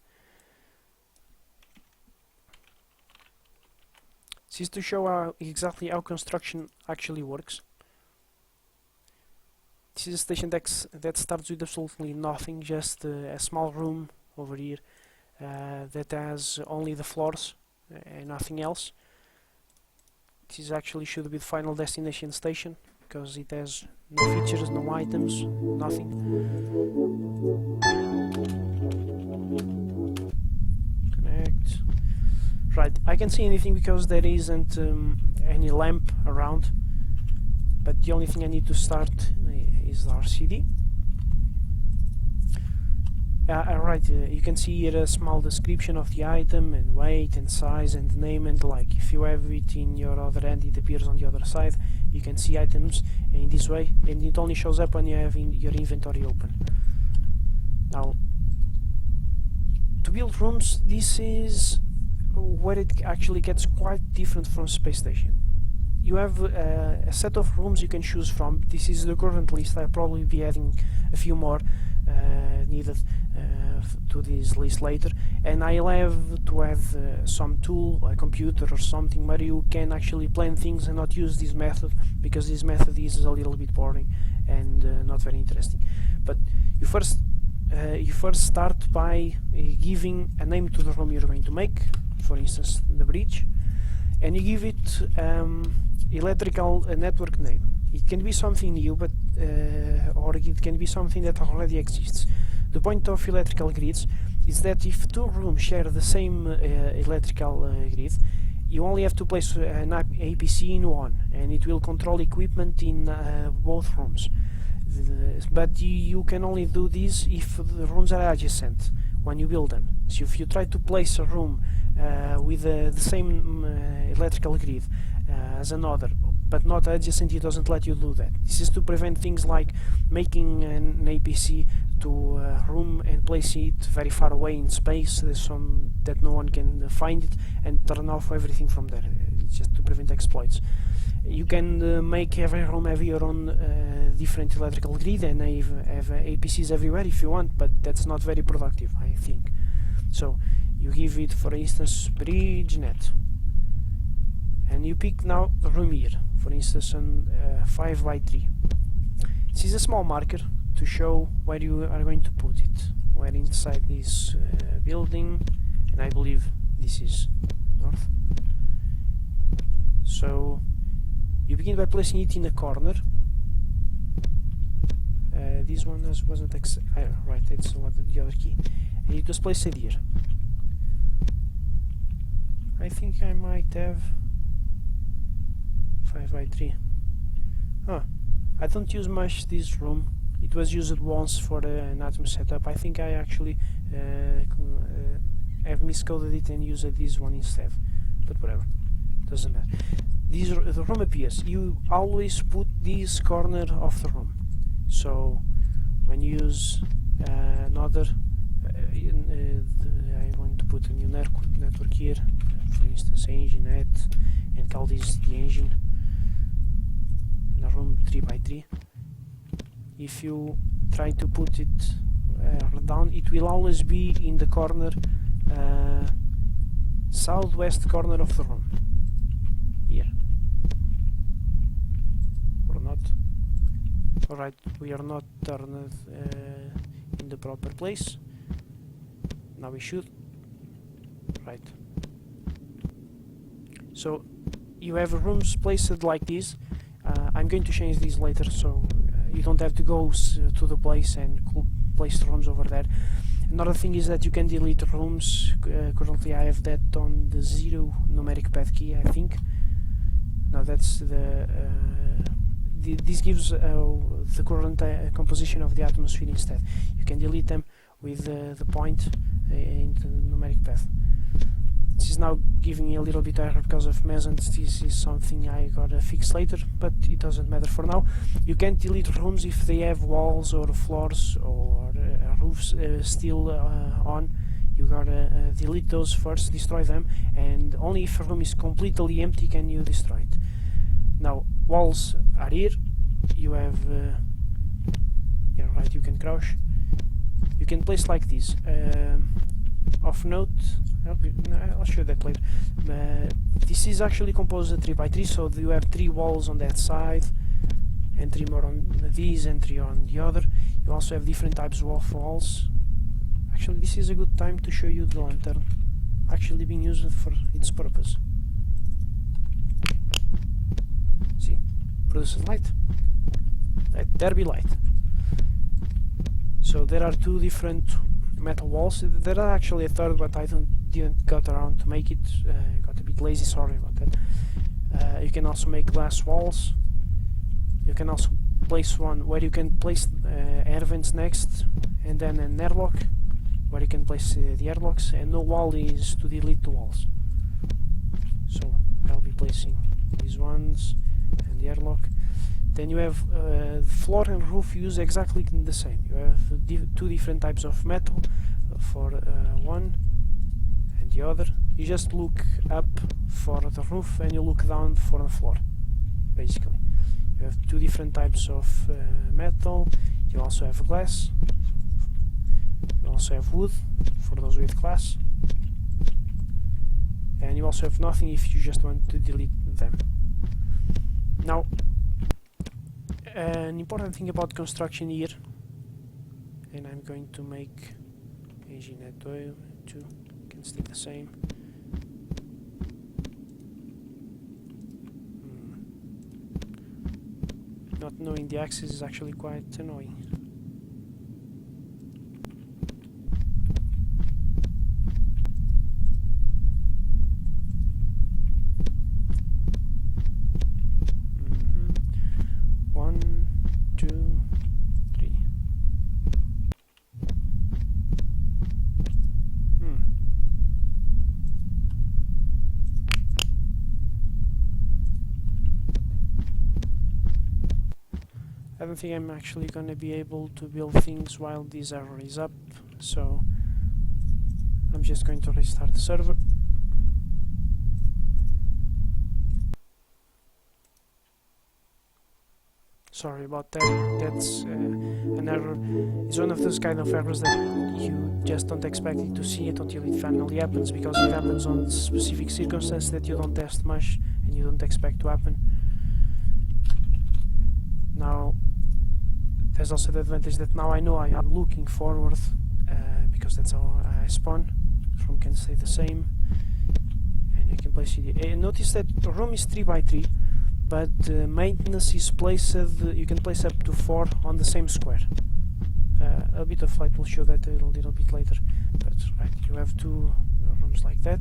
this is to show exactly how construction actually works. this is a station that starts with absolutely nothing, just a small room over here that has only the floors and nothing else. This actually should be the final destination station, because it has no features, no items, nothing. Connect. Right, I can't see anything because there isn't any lamp around, but the only thing I need to start is the RCD. Right, you can see here a small description of the item, and weight and size and name and like. If you have it in your other end, it appears on the other side. You can see items in this way, and it only shows up when you have your inventory open. Now, to build rooms, this is where it actually gets quite different from Space Station. You have a set of rooms you can choose from. This is the current list. I'll probably be adding a few more needed to this list later, and I'll have to have some tool, a computer or something where you can actually plan things and not use this method, because this method is a little bit boring and not very interesting. But you first start by giving a name to the room you're going to make, for instance the bridge, and you give it electrical network name. It can be something new, but or it can be something that already exists. The point of electrical grids is that if two rooms share the same electrical grid, you only have to place an APC in one, and it will control equipment in both rooms. But you can only do this if the rooms are adjacent when you build them. So if you try to place a room with the same electrical grid as another, but not adjacent, it doesn't let you do that. This is to prevent things like making an APC to a room and place it very far away in space, that no one can find it, and turn off everything from there. It's just to prevent exploits. You can make every room have your own different electrical grid and have APCs everywhere if you want, but that's not very productive, I think. So you give it, for instance, bridge net, and you pick now the room here, for instance on 5x3. This is a small marker to show where you are going to put it, where inside this building, and I believe this is north. So you begin by placing it in a corner. This one wasn't right, it's what the other key, and you just place it here. I think I might have 5x3. I don't use much this room. It was used once for an Atom setup. I think I actually have miscoded it and used this one instead, but whatever, doesn't matter. The room appears. You always put this corner of the room. So when you use another, I want to put a new network here, for instance engine net, and call this the engine, in a room 3x3. If you try to put it down, it will always be in the corner, southwest corner of the room. Here. Or not. Alright, we are not turned in the proper place. Now we should. Right. So you have rooms placed like this. I'm going to change these later, so you don't have to go to the place and place the rooms over there. Another thing is that you can delete rooms. Currently I have that on the 0 numeric path key, I think. Now that's this gives the current composition of the atmosphere instead. You can delete them with the point in the numeric path. This is now giving me a little bit error because of mesons. This is something I gotta fix later, but it doesn't matter for now. You can't delete rooms if they have walls or floors or roofs still on. You gotta delete those first, destroy them, and only if a room is completely empty can you destroy it. Now walls are here. You have yeah, right, you can crouch. You can place like this. Of note, I'll show that later. This is actually composed of 3x3, so you have 3 walls on that side entry more on these, entry on the other. You also have different types of walls. Actually, this is a good time to show you the lantern actually being used for its purpose. See, produces light. There be light. So there are two different metal walls. There are actually a third, but I didn't got around to make it. Got a bit lazy, sorry about that. You can also make glass walls. You can also place one where you can place air vents next, and then an airlock where you can place the airlocks, and no wall is to delete the walls. So I'll be placing these ones and the airlock. Then you have the floor and roof use exactly the same. You have two different types of metal for one and the other. You just look up for the roof and you look down for the floor, basically. You have two different types of metal. You also have glass. You also have wood for those with glass. And you also have nothing if you just want to delete them. Now, an important thing about construction here, and I'm going to make engine at 2, can stay the same. Not knowing the axis is actually quite annoying. I don't think I'm actually gonna be able to build things while this error is up, so I'm just going to restart the server. Sorry about that. That's an error. It's one of those kind of errors that you just don't expect it to see it until it finally happens, because it happens on specific circumstances that you don't test much and you don't expect to happen. Now, there's also the advantage that now I know I am looking forward, because that's how I spawn. Room can stay the same, and you can place it. Notice that the room is 3x3, but maintenance is placed. You can place up to 4 on the same square. A bit of light will show that a little bit later. But right, you have two rooms like that.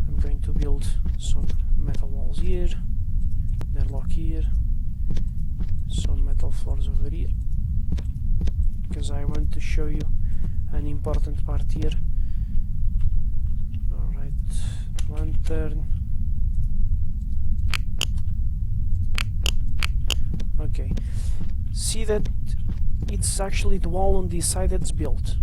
I'm going to build some metal walls here, an airlock here. Some metal floors over here, because I want to show you an important part here. Alright, lantern. Okay, see that it's actually the wall on this side that's built.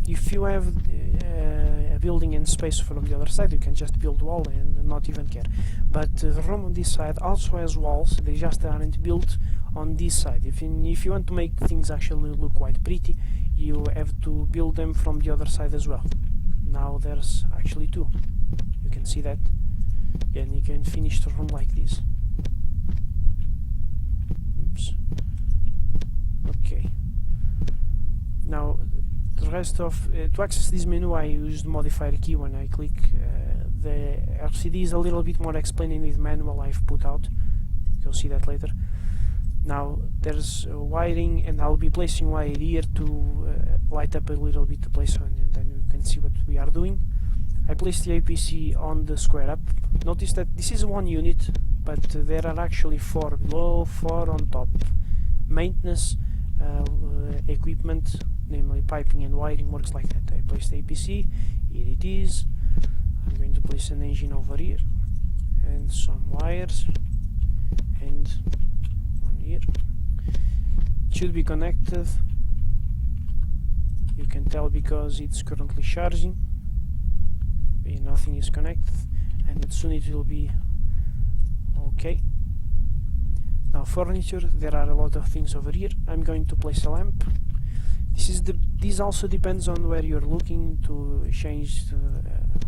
If you have a building and space from the other side, you can just build wall and not even care. But the room on this side also has walls, they just aren't built on this side. If you want to make things actually look quite pretty, you have to build them from the other side as well. Now there's actually two. You can see that, and you can finish the room like this. Oops. Okay. Now the rest of to access this menu, I use the modifier key when I click. The LCD is a little bit more explaining with manual I've put out. You'll see that later. Now there's wiring, and I'll be placing wire here to light up a little bit the place, and then you can see what we are doing. I placed the APC on the square up. Notice that this is one unit, but there are actually 4 below, 4 on top. Maintenance equipment, namely piping and wiring, works like that. I placed the APC, here it is. I'm going to place an engine over here, and some wires, and here. It should be connected. You can tell because it's currently charging. Nothing is connected, and soon it will be okay. Now furniture, there are a lot of things over here. I'm going to place a lamp. This also depends on where you're looking to change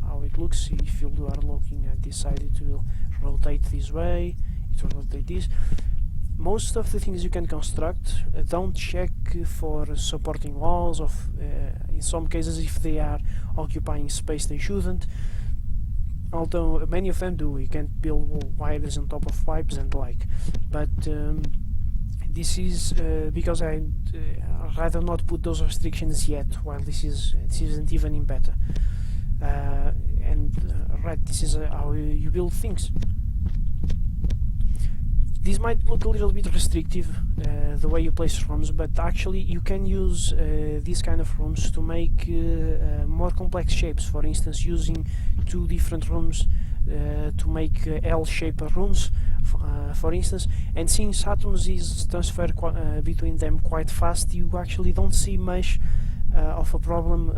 how it looks. If you are looking at this side, it will rotate this way, it will rotate this. most of the things you can construct don't check for supporting walls, of in some cases if they are occupying space they shouldn't, although many of them do. You can't build wires on top of pipes and like, but this is because I'd rather not put those restrictions yet while this isn't even in beta. Right, this is how you build things. This might look a little bit restrictive, the way you place rooms, but actually you can use these kind of rooms to make more complex shapes. For instance, using two different rooms to make L-shaped rooms, for instance, and since atoms is transferred between them quite fast, you actually don't see much of a problem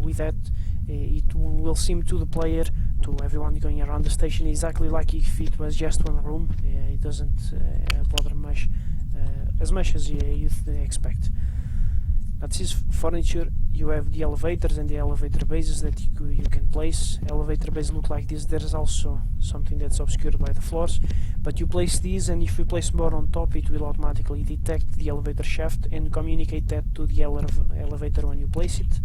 with that. It will seem to the player, to everyone going around the station, exactly like if it was just one room. It doesn't bother much, as much as you'd expect. Now this is furniture. You have the elevators and the elevator bases that you can place. Elevator bases look like this. There's also something that's obscured by the floors, but you place these, and if you place more on top, it will automatically detect the elevator shaft and communicate that to the elevator when you place it.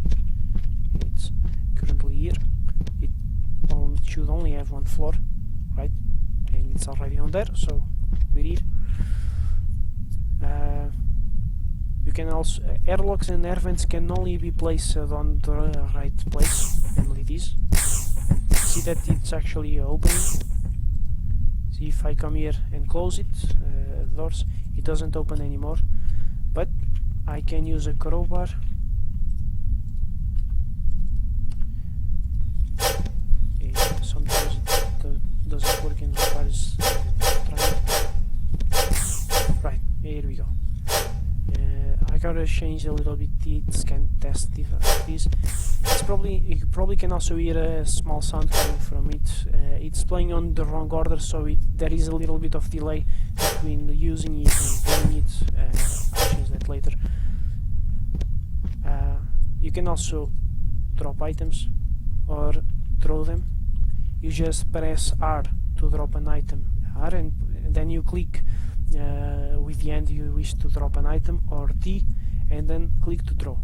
It's currently here. It should only have one floor, right? And it's already on there, so we're here. You can also airlocks and air vents can only be placed on the right place, namely this. See that it's actually opening. See, if I come here and close it, doors, it doesn't open anymore. But I can use a crowbar. Sometimes it doesn't work and requires trying. Right, here we go. I gotta change a little bit the scan test this. It's you probably can also hear a small sound coming from it. It's playing on the wrong order, so there is a little bit of delay between using it and playing it. I'll change that later. You can also drop items or throw them. You just press R to drop an item, R, and then you click with the hand you wish to drop an item, or T, and then click to throw.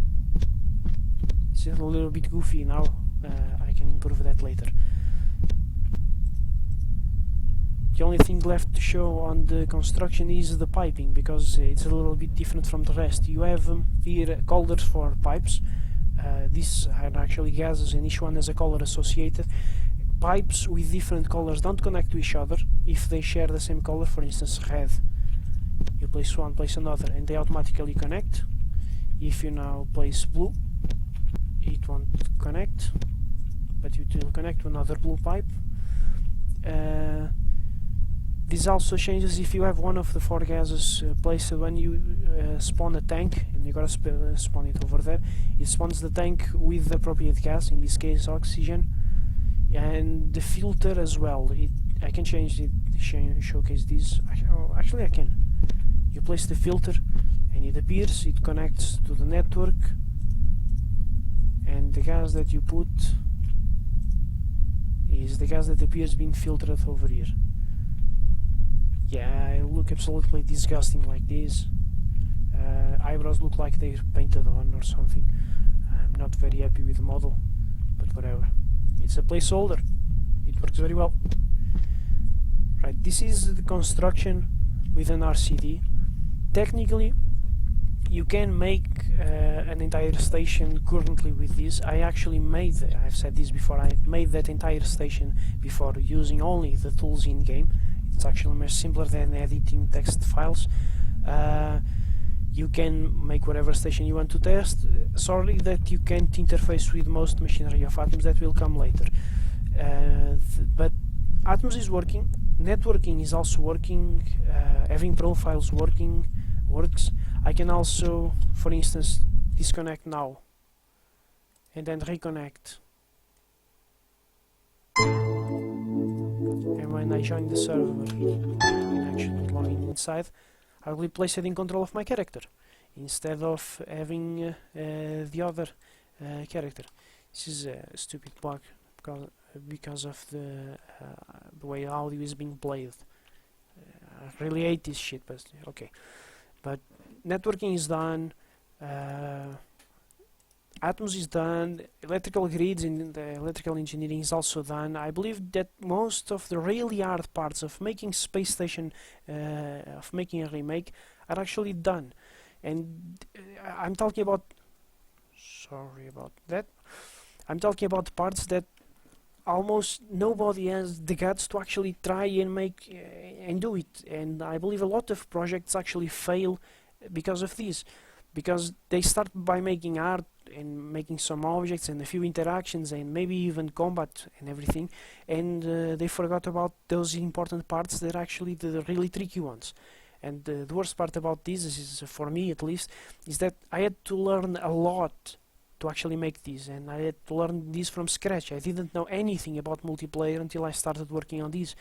It's a little bit goofy now, I can improve that later. The only thing left to show on the construction is the piping, because it's a little bit different from the rest. You have here collars for pipes. These are actually gases, and each one has a collar associated. Pipes with different colors don't connect to each other if they share the same color. For instance, red, you place one, place another, and they automatically connect. If you now place blue, it won't connect, but it will connect to another blue pipe. This also changes if you have one of the four gases placed when you spawn a tank, and you gotta spawn it over there. It spawns the tank with the appropriate gas, in this case oxygen, and the filter as well. I can change it, showcase this. Actually I can. You place the filter and it appears, it connects to the network, and the gas that you put is the gas that appears being filtered over here. Yeah, I look absolutely disgusting like this. Eyebrows look like they're painted on or something. I'm not very happy with the model, but whatever. It's a placeholder. It works very well. Right, this is the construction with an RCD. Technically, you can make an entire station currently with this. I actually made, I've said this before, I made that entire station before using only the tools in game. It's actually much simpler than editing text files. You can make whatever station you want to test. Sorry that you can't interface with most machinery of Atoms, that will come later. But Atoms is working, networking is also working, having profiles works. I can also, for instance, disconnect now and then reconnect. And when I join the server and actually log in inside, I will be placed in control of my character instead of having the other character. This is a stupid bug because of the way audio is being played. I really hate this shit, but okay. But networking is done. Atmos is done, electrical grids and the electrical engineering is also done. I believe that most of the really hard parts of making Space Station, of making a remake, are actually done. And I'm talking about, sorry about that, I'm talking about parts that almost nobody has the guts to actually try and make and do it. And I believe a lot of projects actually fail because of this, because they start by making art and making some objects and a few interactions and maybe even combat and everything, and they forgot about those important parts that are actually the really tricky ones. And the worst part about this is, for me at least, is that I had to learn a lot to actually make this, and I had to learn this from scratch. I didn't know anything about multiplayer until I started working on this,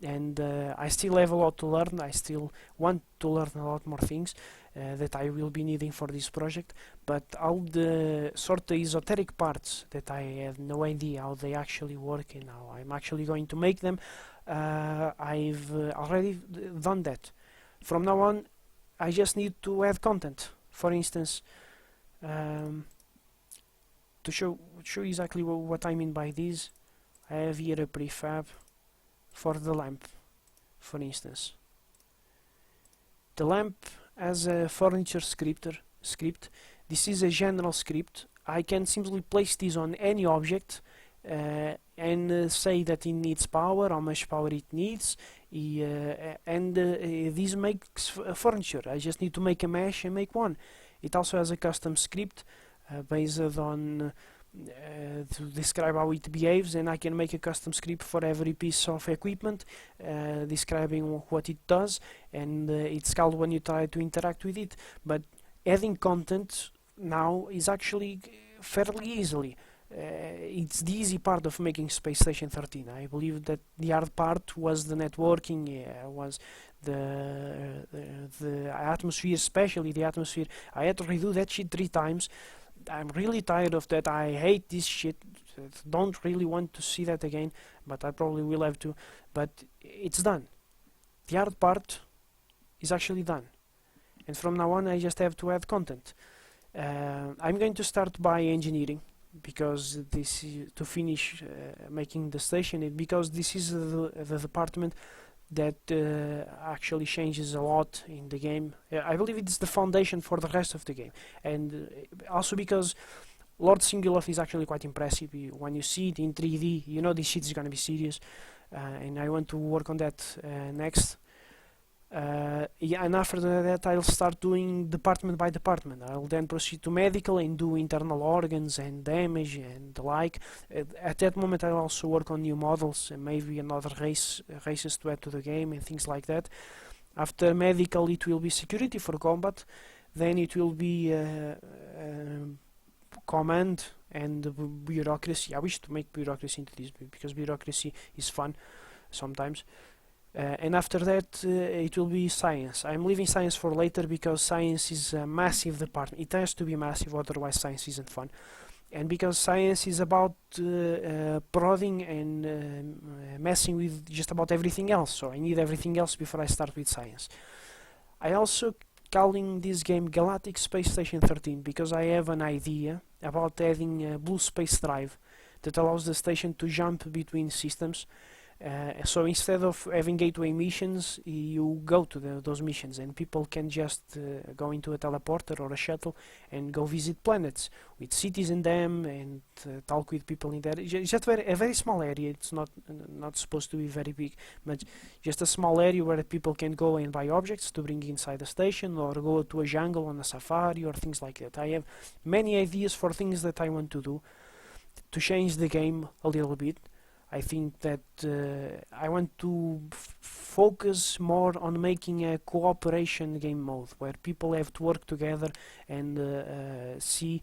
and I still have a lot to learn. I still want to learn a lot more things that I will be needing for this project, but all the sort of esoteric parts that I have no idea how they actually work and how I'm actually going to make them, I've already done that. From now on, I just need to add content. For instance, to show exactly what I mean by this, I have here a prefab for the lamp, for instance. The lamp has a furniture script. This is a general script. I can simply place this on any object and say that it needs power, how much power it needs, and this makes furniture. I just need to make a mesh and make one. It also has a custom script based on to describe how it behaves, and I can make a custom script for every piece of equipment describing what it does, and it's called when you try to interact with it. But adding content now is actually fairly easily. It's the easy part of making Space Station 13. I believe that the hard part was the networking, was the atmosphere, especially the atmosphere. I had to redo that shit 3 times. I'm really tired of that. I hate this shit. Don't really want to see that again, but I probably will have to. But it's done. The hard part is actually done, and from now on I just have to add content. I'm going to start by engineering, because this is to finish making the station, and because this is the department that actually changes a lot in the game. I believe it's the foundation for the rest of the game, and also because Lord Singuloth is actually quite impressive. When you see it in 3D, you know this shit is gonna be serious, and I want to work on that next. Yeah, and after that I'll start doing department by department. I'll then proceed to medical and do internal organs and damage and the like. At that moment I'll also work on new models and maybe another races to add to the game and things like that. After medical it will be security for combat, then it will be command and bureaucracy. I wish to make bureaucracy into this because bureaucracy is fun sometimes. And after that it will be science. I'm leaving science for later because science is a massive department. It has to be massive, otherwise science isn't fun. And because science is about prodding and messing with just about everything else, so I need everything else before I start with science. I also calling this game Galactic Space Station 13 because I have an idea about adding a Bluespace drive that allows the station to jump between systems. So instead of having gateway missions, you go to those missions, and people can just go into a teleporter or a shuttle and go visit planets with cities in them and talk with people in there. It's just a very small area. It's not supposed to be very big, but just a small area where people can go and buy objects to bring inside the station, or go to a jungle on a safari or things like that. I have many ideas for things that I want to do to change the game a little bit. I think that I want to focus more on making a cooperation game mode where people have to work together and see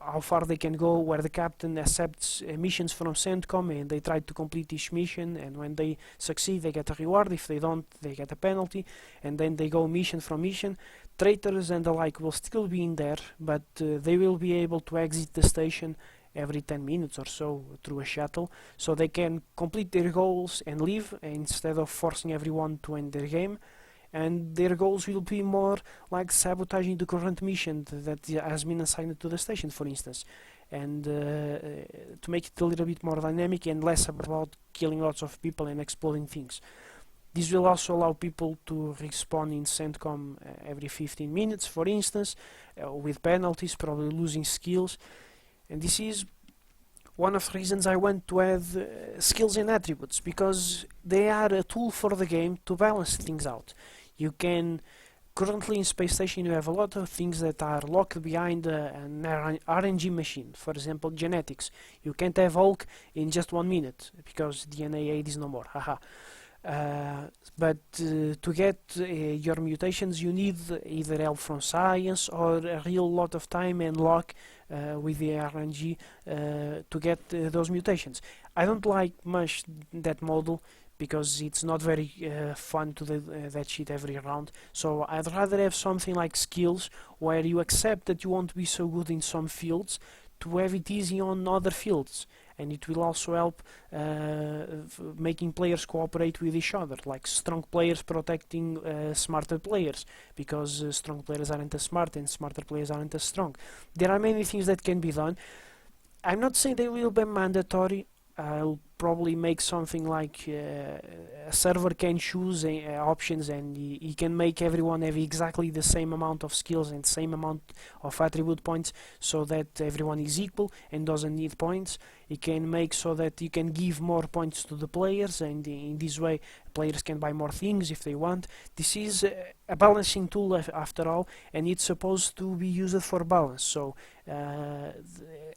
how far they can go, where the captain accepts missions from Centcomm and they try to complete each mission, and when they succeed they get a reward, if they don't they get a penalty, and then they go mission from mission. Traitors and the like will still be in there, but they will be able to exit the station every 10 minutes or so through a shuttle, so they can complete their goals and leave instead of forcing everyone to end their game. and their goals will be more like sabotaging the current mission that has been assigned to the station, for instance, and to make it a little bit more dynamic and less about killing lots of people and exploding things. This will also allow people to respawn in Centcomm every 15 minutes, for instance, with penalties, probably losing skills. And this is one of the reasons I want to add skills and attributes, because they are a tool for the game to balance things out. You can currently in Space Station you have a lot of things that are locked behind an RNG machine. For example, genetics. You can't have Hulk in just 1 minute because DNA aid is no more. Haha. But to get your mutations you need either help from science or a real lot of time and luck with the RNG to get those mutations. I don't like much that model because it's not very fun to do that shit every round, so I'd rather have something like skills where you accept that you won't be so good in some fields to have it easy on other fields, and it will also help making players cooperate with each other, like strong players protecting smarter players, because strong players aren't as smart and smarter players aren't as strong. There are many things that can be done. I'm not saying they will be mandatory. I'll probably make something like a server can choose options, and he can make everyone have exactly the same amount of skills and same amount of attribute points, so that everyone is equal and doesn't need points. He can make so that you can give more points to the players, and in this way players can buy more things if they want. This is a balancing tool after all, and it's supposed to be used for balance, so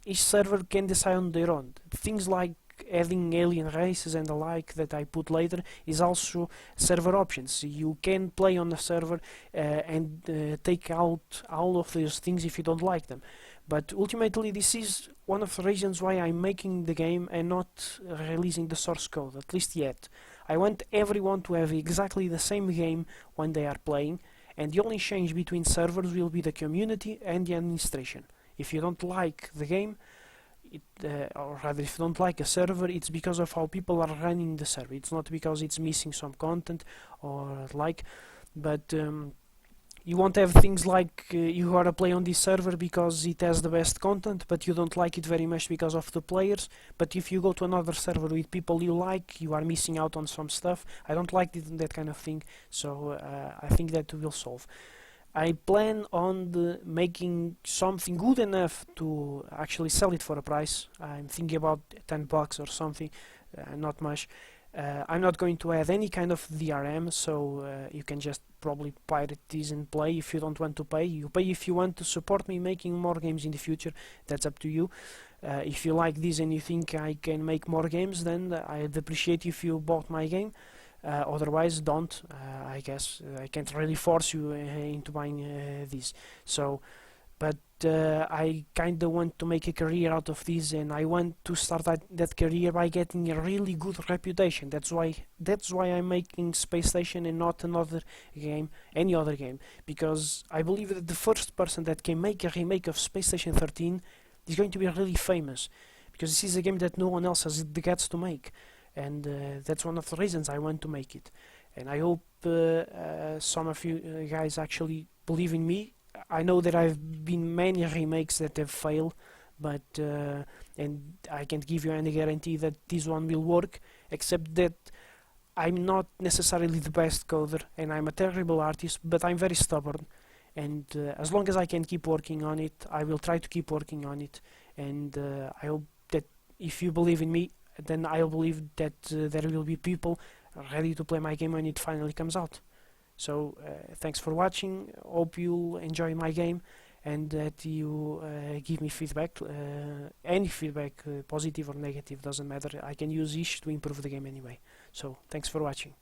each server can decide on their own. Things like adding alien races and the like that I put later is also server options. You can play on the server and take out all of those things if you don't like them. But ultimately this is one of the reasons why I'm making the game and not releasing the source code, at least yet. I want everyone to have exactly the same game when they are playing, and the only change between servers will be the community and the administration. If you don't like the game, or rather if you don't like a server, it's because of how people are running the server. It's not because it's missing some content or like, but you won't have things like you gotta play on this server because it has the best content, but you don't like it very much because of the players. But if you go to another server with people you like, you are missing out on some stuff. I don't like that kind of thing, so I think that will solve. I plan on making something good enough to actually sell it for a price. I'm thinking about $10 or something, not much. I'm not going to add any kind of DRM, so you can just probably pirate this and play. If you don't want to pay, you pay if you want to support me making more games in the future. That's up to you. If you like this and you think I can make more games, then I'd appreciate if you bought my game. Otherwise don't. I guess I can't really force you into buying this. So, but I kinda want to make a career out of this, and I want to start that career by getting a really good reputation. That's why I'm making Space Station and not another game, any other game, because I believe that the first person that can make a remake of Space Station 13 is going to be really famous, because this is a game that no one else has the guts to make. And that's one of the reasons I want to make it, and I hope some of you guys actually believe in me. I know there have been many remakes that have failed, but and I can't give you any guarantee that this one will work, except that I'm not necessarily the best coder and I'm a terrible artist, but I'm very stubborn, and as long as I can keep working on it, I will try to keep working on it. And I hope that if you believe in me, then I believe that there will be people ready to play my game when it finally comes out. So thanks for watching, hope you enjoy my game, and that you give me feedback, any feedback, positive or negative, doesn't matter. I can use each to improve the game anyway. So thanks for watching.